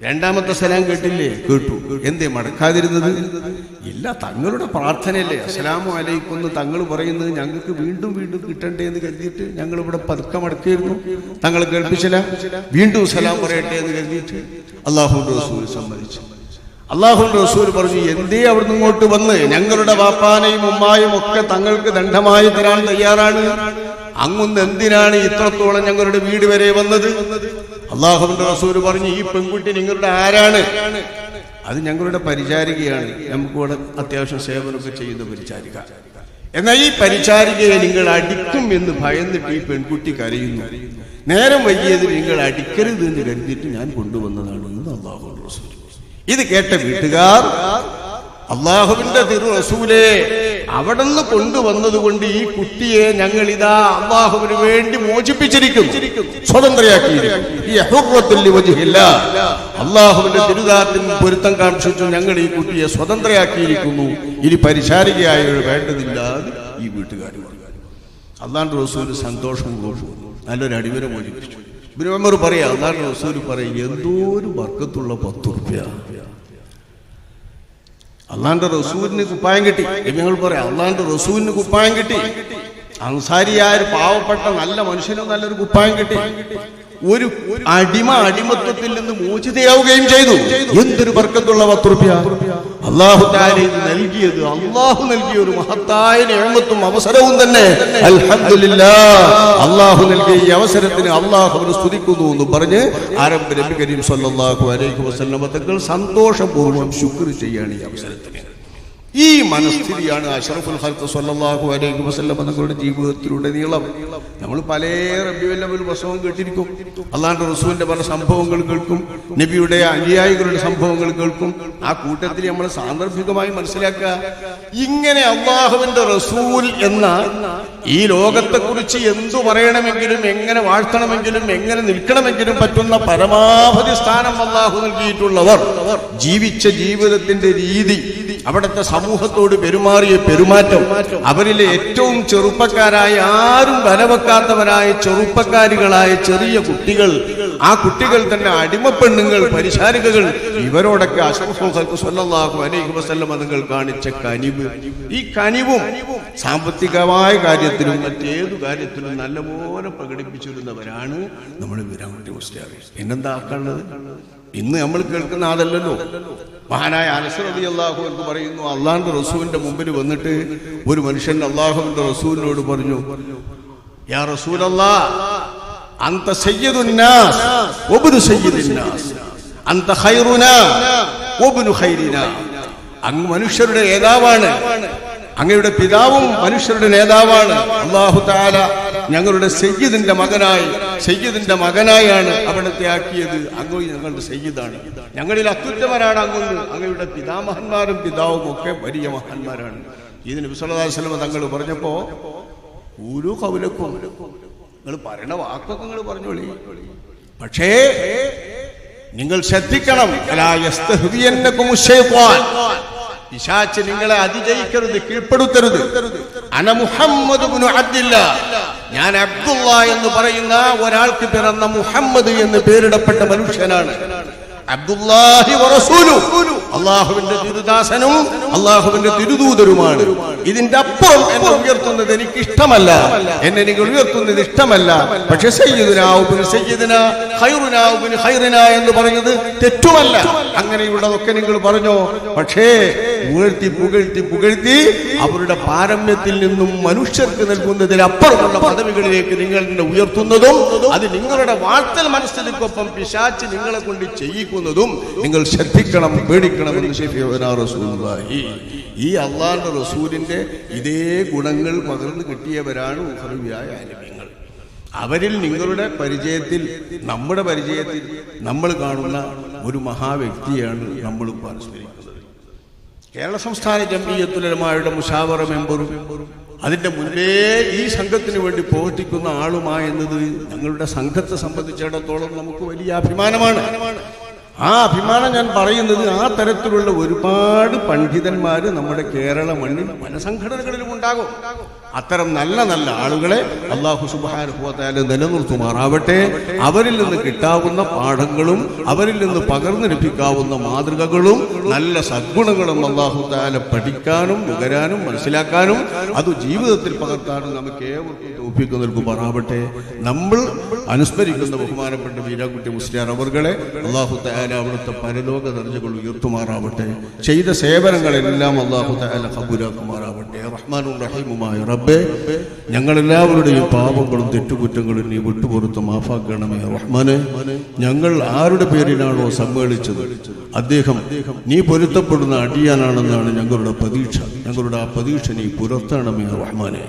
S2: 2ാമത്തെ സലാം കേട്ടില്ലേ? കേട്ടു. എന്തേ മടക്കാതിരുന്നത്? ഇല്ല, തങ്ങളുടെ പ്രാർത്ഥനയല്ലേ അസ്സലാമു അലൈക്കും എന്ന് തങ്ങൾ പറയുന്നത് ഞങ്ങൾക്ക് വീണ്ടും വീണ്ടും കിട്ടണ്ടേ എന്ന് കരുതിയിട്ട് ഞങ്ങൾ ഇവിടെ പതുക്കെ മടക്കിയിരുന്നു. തങ്ങൾ കേൾപ്പിച്ചില്ല, വീണ്ടും സലാം പറയട്ടെ എന്ന് കരുതിയിട്ട് അല്ലാഹുവിന്റെ റസൂൽ സമ്മതിച്ചു. അല്ലാഹുവിന്റെ റസൂൽ പറഞ്ഞു, എന്തേ അവിടുന്ന് ഇങ്ങോട്ട് വന്ന് ഞങ്ങളുടെ വാപ്പാനെയും ഉമ്മായും ഒക്കെ തങ്ങൾക്ക് ദണ്ഡമായി തരാൻ തയ്യാറാണ്. അങ്ങൊന്ന് എന്തിനാണ് ഇത്രത്തോളം ഞങ്ങളുടെ വീട് വരെ വന്നത്? അല്ലാഹുവിന്റെ റസൂൽ പറഞ്ഞു, ഈ പെൺകുട്ടി നിങ്ങളുടെ ആരാണ്? അത് ഞങ്ങളുടെ പരിചാരികയാണ്. നമുക്കിവിടെ അത്യാവശ്യം സേവനമൊക്കെ ചെയ്യുന്ന പരിചാരിക. എന്നാൽ ഈ പരിചാരികയെ നിങ്ങൾ അടിക്കും എന്ന് ഭയന്നിട്ട് ഈ പെൺകുട്ടി കരയുന്നു. നേരം വൈകിയത് നിങ്ങൾ അടിക്കരുത് എന്ന് കരുതിയിട്ട് ഞാൻ കൊണ്ടുവന്നതാണ് എന്ന് അല്ലാഹുവിന്റെ റസൂൽ. ഇത് കേട്ട വീട്ടുകാർ അല്ലാഹുവിന്റെ തിരു റസൂലേ, അവിടുന്ന് കൊണ്ടുവന്നത് കൊണ്ട് ഈ കുട്ടിയെ ഞങ്ങൾ ഇതാ അല്ലാഹുവിന് വേണ്ടി മോചിപ്പിച്ചിരിക്കുന്നു, സ്വതന്ത്രയാക്കിയിരിക്കുന്നു. അല്ലാഹുവിന്റെ തിരുദാത്തിന് പൊരുത്തം കാക്ഷിച്ചു ഞങ്ങൾ ഈ കുട്ടിയെ സ്വതന്ത്രയാക്കിയിരിക്കുന്നു. ഇനി പരിചാരികയായ വേണ്ടതില്ല ഈ വീട്ടുകാർ. അല്ലാഹുവിന്റെ റസൂൽ സന്തോഷം നല്ലൊരു അടിവരെ മോചിപ്പിച്ചു. ഇബ്നു ഉമർ പറയാ, അല്ലാഹുവിന്റെ റസൂൽ പറയും, എന്തോ ഒരു ബർക്കത്തുള്ള 10 റുപ്യ. അള്ളാന്റെ റസൂലിന് കുപ്പായം കിട്ടി. ഞങ്ങൾ പറയാം, അള്ളാന്റെ റസൂലിന് കുപ്പായം കിട്ടി. അൻസാരിയായ പാവപ്പെട്ട നല്ല മനുഷ്യനും നല്ലൊരു കുപ്പായം കിട്ടി. ഒരു അടിമത്വത്തിൽ നിന്ന് മോചിതയാവുകയും ചെയ്തു. എന്തൊരു ബർക്കത്തുള്ള 10 റുപ്യ. അല്ലാഹു തആല നൽകിയത്, അല്ലാഹു നൽകിയ ഒരു മഹത്തായ നിഅമത്തും അവസരവും തന്നെ. അൽഹംദുലില്ലാഹ്, അല്ലാഹു നൽകിയ ഈ അവസരത്തിന് അല്ലാഹുവിനെ സ്തുതിക്കുന്നു എന്ന് പറഞ്ഞ് ആരംഭ നബി കരീം സല്ലല്ലാഹു അലൈഹി വസല്ലം തങ്ങൾ സന്തോഷപൂർവ്വം ശുക്ർ ചെയ്യാണ് ഈ അവസരത്തിന്. ഈ മനസ്ഥിതിയാണ് അഷ്റഫുൽ ഖൽഖ് സല്ലല്ലാഹു അലൈഹി വസല്ലം തങ്ങളുടെ ജീവിതത്തിലുടനീളം നമ്മൾ പല റബീഉൽ അവ്വൽ വസവും കേട്ടിരിക്കും. അല്ലാഹുവിന്റെ റസൂലിന്റെ പല സംഭവങ്ങൾ കേൾക്കും, നബിയുടെ അനുയായികളുടെ സംഭവങ്ങൾ കേൾക്കും. ആ കൂട്ടത്തിൽ നമ്മൾ സാന്ദർഭികമായി മനസ്സിലാക്കുക, ഇങ്ങനെ അല്ലാഹുവിന്റെ റസൂൽ എന്ന ഈ ലോകത്തെക്കുറിച്ച് എന്തു പറയണമെങ്കിലും എങ്ങനെ വാഴ്ത്തണമെങ്കിലും എങ്ങനെ നിൽക്കണമെങ്കിലും പറ്റുന്ന പരമാവധി സ്ഥാനം അല്ലാഹു നൽകിയിട്ടുള്ളവർ ജീവിച്ച ജീവിതത്തിന്റെ രീതി, അവിടുത്തെ സമൂഹത്തോട് പെരുമാറിയ പെരുമാറ്റം, അവരിലെ ഏറ്റവും ചെറുപ്പക്കാരായ, ആരും വലവെക്കാത്തവരായ ചെറുപ്പക്കാരികളായ ചെറിയ കുട്ടികൾ, ആ കുട്ടികൾ തന്നെ അടിമപ്പെണ്ണുങ്ങൾ, പരിശാരികകൾ, ഇവരോടൊക്കെ അഷ്റഫുൽ ഖൽഖ് സ്വല്ലല്ലാഹു അലൈഹി വസല്ലം നിങ്ങൾ കാണിച്ച കനിവ്, ഈ കനിവും സാമ്പത്തികമായ കാര്യത്തിലും മറ്റേതു കാര്യത്തിലും നല്ലപോലെ പ്രകടിപ്പിച്ചിരുന്നവരാണ് നമ്മൾ വീരാൻകുട്ടി മുസ്ലിയാർ. പിന്നെന്താ ആക്കാനുള്ളത്? ഇന്ന് നമ്മൾ കേൾക്കുന്ന അതല്ലല്ലോ. മഹാനായ അനസ് റളിയല്ലാഹു അൻഹു പറയുന്നു, അള്ളാഹുവിന്റെ റസൂലിന്റെ മുമ്പിൽ വന്നിട്ട് ഒരു മനുഷ്യൻ അള്ളാഹുവിന്റെ റസൂലിനോട് പറഞ്ഞു, യാ റസൂലല്ലാഹ്, അന്ത സയ്യിദുൻ നാസ് വബ്നു സയ്യിദിൻ നാസ്, അന്ത ഖൈറുനാ വബ്നു ഖൈരിനാ. അങ്ങ് മനുഷ്യരുടെ നേതാവാണ്, അങ്ങയുടെ പിതാവും മനുഷ്യരുടെ നേതാവാണ്. അല്ലാഹു തആല ഞങ്ങളുടെ സയ്യിദിന്റെ മകനായാണ് അവിടത്തെ ആക്കിയത്. അങ്ങ് ഞങ്ങളുടെ സയ്യിദാണ്, ഞങ്ങളിൽ അത്യുത്തമരാണ് അങ്ങൊന്ന്. അങ്ങയുടെ പിതാമഹന്മാരും പിതാവും ഒക്കെ വലിയ മഹാന്മാരാണ്. ഇത് നബി സല്ലല്ലാഹു അലൈഹി വസല്ലം തങ്ങൾ പറഞ്ഞപ്പോ ഒരു കൗലക്കും നിങ്ങൾ പറയുന്ന വാക്കൊക്കെ നിങ്ങൾ പറഞ്ഞോളി, പക്ഷേ നിങ്ങൾ ശ്രദ്ധിക്കണം, പിശാച് നിങ്ങളെ അതിജയിക്കരുത്, കീഴ്പ്പെടുത്തരുത്. അന മുഹമ്മദ് ഇബ്നു അബ്ദില്ലാ, ഞാൻ അബ്ദുള്ള എന്ന് പറയുന്ന ഒരാൾക്ക് പിറന്ന മുഹമ്മദ് എന്ന് പേരിടപ്പെട്ട മനുഷ്യനാണ്. അബ്ദുല്ലാഹി വറസൂലു, അള്ളാഹുവിന്റെ തിരുദാസനും അള്ളാഹുവിന്റെ തിരുദൂതരുമാണ്. ഇതിന്റെ അപ്പുറം എന്നെ ഉയർത്തുന്നത് എനിക്ക് ഇഷ്ടമല്ല, എന്നെ നിങ്ങൾ ഉയർത്തുന്നത് ഇഷ്ടമല്ല. പക്ഷെ സയ്യിദുനാ ഇബ്നു സയ്യിദിനാ ഖൈറുനാ ഇബ്നു ഖൈറിനാ എന്ന് പറഞ്ഞത് തെറ്റുമല്ല. അങ്ങനെയുള്ളതൊക്കെ നിങ്ങൾ പറഞ്ഞോ, പക്ഷേ പുകഴ്ത്തി അവരുടെ പാരമ്യത്തിൽ നിന്നും മനുഷ്യർക്ക് നൽകുന്നതിലപ്പുറമുള്ള പദവികളിലേക്ക് നിങ്ങൾ എന്നെ ഉയർത്തുന്നതും അത് നിങ്ങളുടെ വാഴ്ത്തൽ മനസ്സിലേക്കൊപ്പം പിശാച് നിങ്ങളെ കൊണ്ട് ചെയ്യിക്കുന്നതും നിങ്ങൾ ശ്രദ്ധിക്കണം, പേടിക്കണമെന്ന് ശഫീഉനാ റസൂലുള്ളാഹി. ഈ അള്ളാഹുവിന്റെ റസൂലിന്റെ ഇതേ ഗുണങ്ങൾ പകർന്നു കിട്ടിയവരാണ് ഉഖറവിയായ ആലിമീങ്ങൾ. അവരിൽ നിങ്ങളുടെ പരിചയത്തിൽ, നമ്മുടെ പരിചയത്തിൽ നമ്മൾ കാണുന്ന ഒരു മഹാവ്യക്തിയാണ് നമ്മൾ അനുസ്മരിക്കുന്നത്. കേരള സംസ്ഥാന ജംഇയ്യത്തുൽ ഉലമായുടെ മുശാവറ മെമ്പറും അതിന്റെ മുന്നേ ഈ സംഘത്തിന് വേണ്ടി പ്രവർത്തിക്കുന്ന ആളുമായെന്നത് ഞങ്ങളുടെ സംഘത്തെ സംബന്ധിച്ചിടത്തോളം നമുക്ക് വലിയ അഭിമാനമാണ്. ആ അഭിമാനം ഞാൻ പറയുന്നത്, ആ തരത്തിലുള്ള ഒരുപാട് പണ്ഡിതന്മാര് നമ്മുടെ കേരള മണ്ണിൽ പല സംഘടനകളിലും ഉണ്ടാകും. അത്തരം നല്ല നല്ല ആളുകളെ അല്ലാഹു സുബ്ഹാനഹു വ തആല നിലനിർത്തുമാറാവട്ടെ. അവരിൽ നിന്ന് കിട്ടാവുന്ന പാഠങ്ങളും അവരിൽ നിന്ന് പകർന്നു ലഭിക്കാവുന്ന മാതൃകകളും നല്ല സദ്ഗുണങ്ങളും അല്ലാഹു തആല പഠിക്കാനും നുകരാനും മനസ്സിലാക്കാനും അത് ജീവിതത്തിൽ പകർത്താനും നമുക്ക് ഏവർക്കും തൗഫീഖ് നൽകുമാറാവട്ടെ. നമ്മൾ അനുസ്മരിക്കുന്ന ബഹുമാനപ്പെട്ട വീരാൻകുട്ടി മുസ്ലിയാർ അവർകളെ അല്ലാഹു തആല അവിടുത്തെ പരലോക ദർജകൾ ഉയർത്തുമാറാവട്ടെ. ചെയ്ത സേവനങ്ങളെല്ലാം അല്ലാഹു തആല ഖബൂലാക്കുമാറാവട്ടെ. റഹ്മാനുർ റഹീമുമായ റബ്ബേ, ഞങ്ങളെല്ലാവരുടെയും പാപങ്ങളും തെറ്റുകുറ്റങ്ങളും നീ വിട്ടുപുറത്ത് മാഫാക്കണമേ റഹ്മാനെ. ഞങ്ങൾ ആരുടെ പേരിലാണോ സമ്മേളിച്ചത് അദ്ദേഹം നീ പൊരുത്തപ്പെടുന്ന അടിയാനാണെന്നാണ് ഞങ്ങളുടെ പ്രതീക്ഷ. ഞങ്ങളുടെ ആ പ്രതീക്ഷ നീ പുലർത്തണമേ റഹ്മാനെ.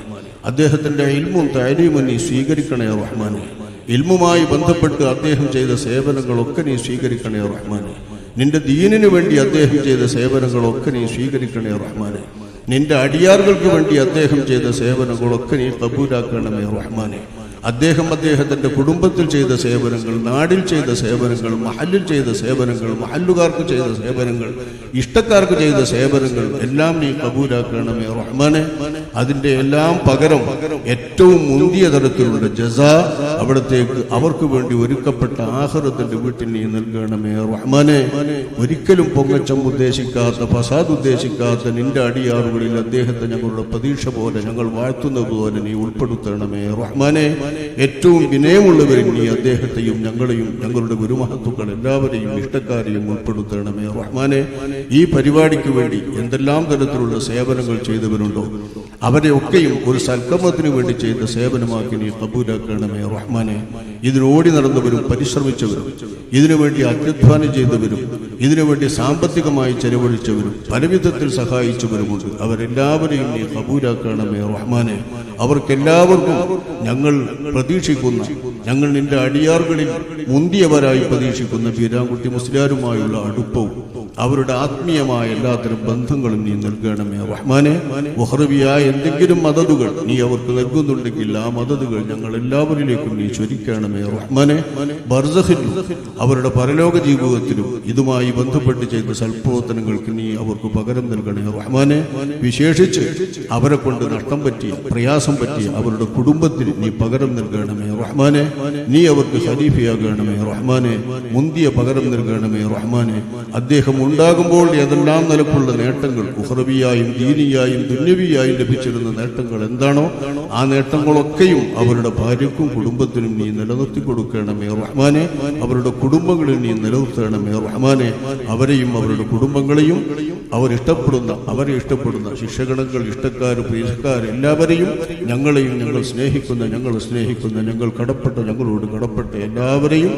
S2: അദ്ദേഹത്തിന്റെ ഇൽമും തഅലീമും നീ സ്വീകരിക്കണേ റഹ്മാനെ. ഇൽമുമായി ബന്ധപ്പെട്ട് അദ്ദേഹം ചെയ്ത സേവനങ്ങളൊക്കെ നീ സ്വീകരിക്കണേ റഹ്മാനെ. നിന്റെ ദീനിനു വേണ്ടി അദ്ദേഹം ചെയ്ത സേവനങ്ങളൊക്കെ നീ സ്വീകരിക്കണേ റഹ്മാനെ. നിന്റെ അടിയാറുകൾക്ക് വേണ്ടി അദ്ദേഹം ചെയ്ത സേവനങ്ങളൊക്കെ നീ കബൂലാക്കണമേ റഹ്മാനെ. അദ്ദേഹത്തിന്റെ കുടുംബത്തിൽ ചെയ്ത സേവനങ്ങൾ, നാടിൽ ചെയ്ത സേവനങ്ങൾ, മഹല്ലിൽ ചെയ്ത സേവനങ്ങൾ, മഹല്ലുകാർക്ക് ചെയ്ത സേവനങ്ങൾ, ഇഷ്ടക്കാർക്ക് ചെയ്ത സേവനങ്ങൾ എല്ലാം നീ കബൂലാക്കണമേ റഹ്മാനെ. അതിന്റെ എല്ലാം പകരം ഏറ്റവും മുന്തിയ തരത്തിലുള്ള ജസാ അവിടത്തേക്ക് അവർക്ക് വേണ്ടി ഒരുക്കപ്പെട്ട ആഖിറത്തിന്റെ വീട്ടിൽ നീ നൽകണമേ റഹ്മാനെ. ഒരിക്കലും പൊങ്ങച്ചം ഉദ്ദേശിക്കാത്ത, ഫസാദ് ഉദ്ദേശിക്കാത്ത നിന്റെ അടിയാറുകളിൽ അദ്ദേഹത്തെ ഞങ്ങളുടെ പ്രതീക്ഷ പോലെ, ഞങ്ങൾ വാഴ്ത്തുന്നത് പോലെ നീ ഉൾപ്പെടുത്തണമേ റഹ്മാനെ. ഏറ്റവും വിനയമുള്ളവരിൽ നീ അദ്ദേഹത്തെയും ഞങ്ങളെയും ഞങ്ങളുടെ ഗുരുമഹത്തുക്കൾ എല്ലാവരെയും ഇഷ്ടക്കാരെയും ഉൾപ്പെടുത്തണമേ റഹ്മാനെ. ഈ പരിപാടിക്ക് വേണ്ടി എന്തെല്ലാം തരത്തിലുള്ള സേവനങ്ങൾ ചെയ്തവരുണ്ടോ അവരെയൊക്കെയും ഒരു സൽക്കർമ്മത്തിനു വേണ്ടി ചെയ്ത സേവനമാക്കി നീ കബൂലാക്കണമേ റഹ്മാനെ. ഇതിനോടി നടന്നവരും പരിശ്രമിച്ചവരും ഇതിനുവേണ്ടി അത്യധ്വാനം ചെയ്തവരും ഇതിനുവേണ്ടി സാമ്പത്തികമായി ചെലവഴിച്ചവരും പലവിധത്തിൽ സഹായിച്ചവരുമുണ്ട്. അവരെല്ലാവരെയും നീ കബൂലാക്കണമേ റഹ്മാനെ. അവർക്കെല്ലാവർക്കും ഞങ്ങൾ പ്രതീക്ഷിക്കുന്ന, ഞങ്ങൾ നിന്റെ അടിയാറുകളിൽ മുന്തിയവരായി പ്രതീക്ഷിക്കുന്ന വീരാൻകുട്ടി മുസ്ലിയാരുമായുള്ള അടുപ്പവും
S1: അവരുടെ ആത്മീയമായ എല്ലാത്തരം ബന്ധങ്ങളും നീ നൽകണമേ റഹ്മാനെ. ഉഖ്റവിയായ എന്തെങ്കിലും മദതുകൾ നീ അവർക്ക് നൽകുന്നുണ്ടെങ്കിൽ ആ മദതുകൾ ഞങ്ങൾ എല്ലാവരിലേക്കും നീ ചൊരിക്കണമേ റഹ്മാനെ. ബർസഖിലും അവരുടെ പരലോക ജീവിതത്തിലും ഇതുമായി ബന്ധപ്പെട്ട് ചെയ്ത സൽപ്രവർത്തനങ്ങൾക്ക് നീ അവർക്ക് പകരം നൽകണേ റഹ്മാനെ. വിശേഷിച്ച് അവരെ കൊണ്ട് നഷ്ടം പറ്റിയ പ്രയാസം പറ്റിയ അവരുടെ കുടുംബത്തിന് നീ പകരം നൽകണമേ റഹ്മാനെ. നീ അവർക്ക് ഖലീഫയാകണമേ റഹ്മാനെ. മുന്തിയ പകരം നൽകണമേ റഹ്മാനെ. അദ്ദേഹം ഉണ്ടാകുമ്പോൾ ഏതെല്ലാം നിലക്കുള്ള നേട്ടങ്ങൾ ഉഖ്റവിയായും ദീനിയായും ദുന്യവിയായും ലഭിച്ചിരുന്ന നേട്ടങ്ങൾ എന്താണോ ആ നേട്ടങ്ങളൊക്കെയും അവരുടെ ഭാര്യക്കും കുടുംബത്തിനും നീ നിലനിർത്തി കൊടുക്കണമേ റഹ്മാനെ. അവരുടെ കുടുംബങ്ങളിൽ നീ നിലനിർത്തണമേ റഹ്മാനെ. അവരെയും അവരുടെ കുടുംബങ്ങളെയും അവരെ ഇഷ്ടപ്പെടുന്ന ശിക്ഷഗണങ്ങൾ, ഇഷ്ടക്കാർ, പ്രിയക്കാർ എല്ലാവരെയും ഞങ്ങളെയും ഞങ്ങളെ സ്നേഹിക്കുന്ന ഞങ്ങൾ ഞങ്ങളോട് കടപ്പെട്ട എല്ലാവരെയും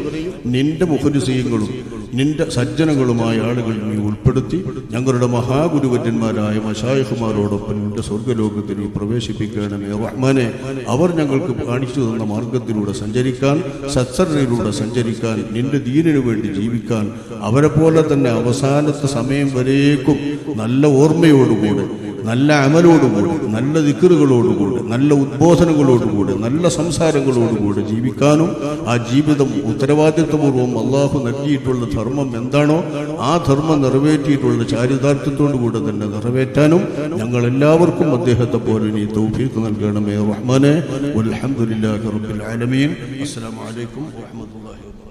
S1: നിന്റെ മുഖരിസീയങ്ങളും നിന്റെ സജ്ജനങ്ങളുമായ ആളുകൾ നീ ഉൾപ്പെടുത്തി ഞങ്ങളുടെ മഹാഗുരുവര്യന്മാരായ മശായിഖുമാരോടൊപ്പം നിന്റെ സ്വർഗ്ഗലോകത്തിൽ നീ പ്രവേശിപ്പിക്കണമേ റഹ്മാനെ. അവർ ഞങ്ങൾക്ക് കാണിച്ചു തന്ന മാർഗത്തിലൂടെ സഞ്ചരിക്കാൻ, സത്സരയിലൂടെ സഞ്ചരിക്കാൻ, നിന്റെ ദീനിനു വേണ്ടി ജീവിക്കാൻ, അവരെ പോലെ തന്നെ അവസാനത്തെ സമയം വരേക്കും നല്ല ഓർമ്മയോടുകൂടെ, നല്ല അമലോടുകൂടി, നല്ല ദിക്റുകളോടുകൂടി, നല്ല ഉദ്ബോധനങ്ങളോടുകൂടി, നല്ല സംസാരങ്ങളോടുകൂടി ജീവിക്കാനും ആ ജീവിതം ഉത്തരവാദിത്വപൂർവ്വം അള്ളാഹു നൽകിയിട്ടുള്ള ധർമ്മം എന്താണോ ആ ധർമ്മം നിറവേറ്റിയിട്ടുള്ള ചാരിതാർത്ഥ്യത്തോടുകൂടെ തന്നെ നിറവേറ്റാനും ഞങ്ങൾ എല്ലാവർക്കും അദ്ദേഹത്തെ പോലെ നീ തൗഫീഖ് നൽകണമേ റഹ്മാനെ. വൽഹംദുലില്ലാഹി റബ്ബിൽ ആലമീൻ. അസ്സലാമു അലൈക്കും വറഹ്മത്തുള്ളാഹി വബറകാതുഹു.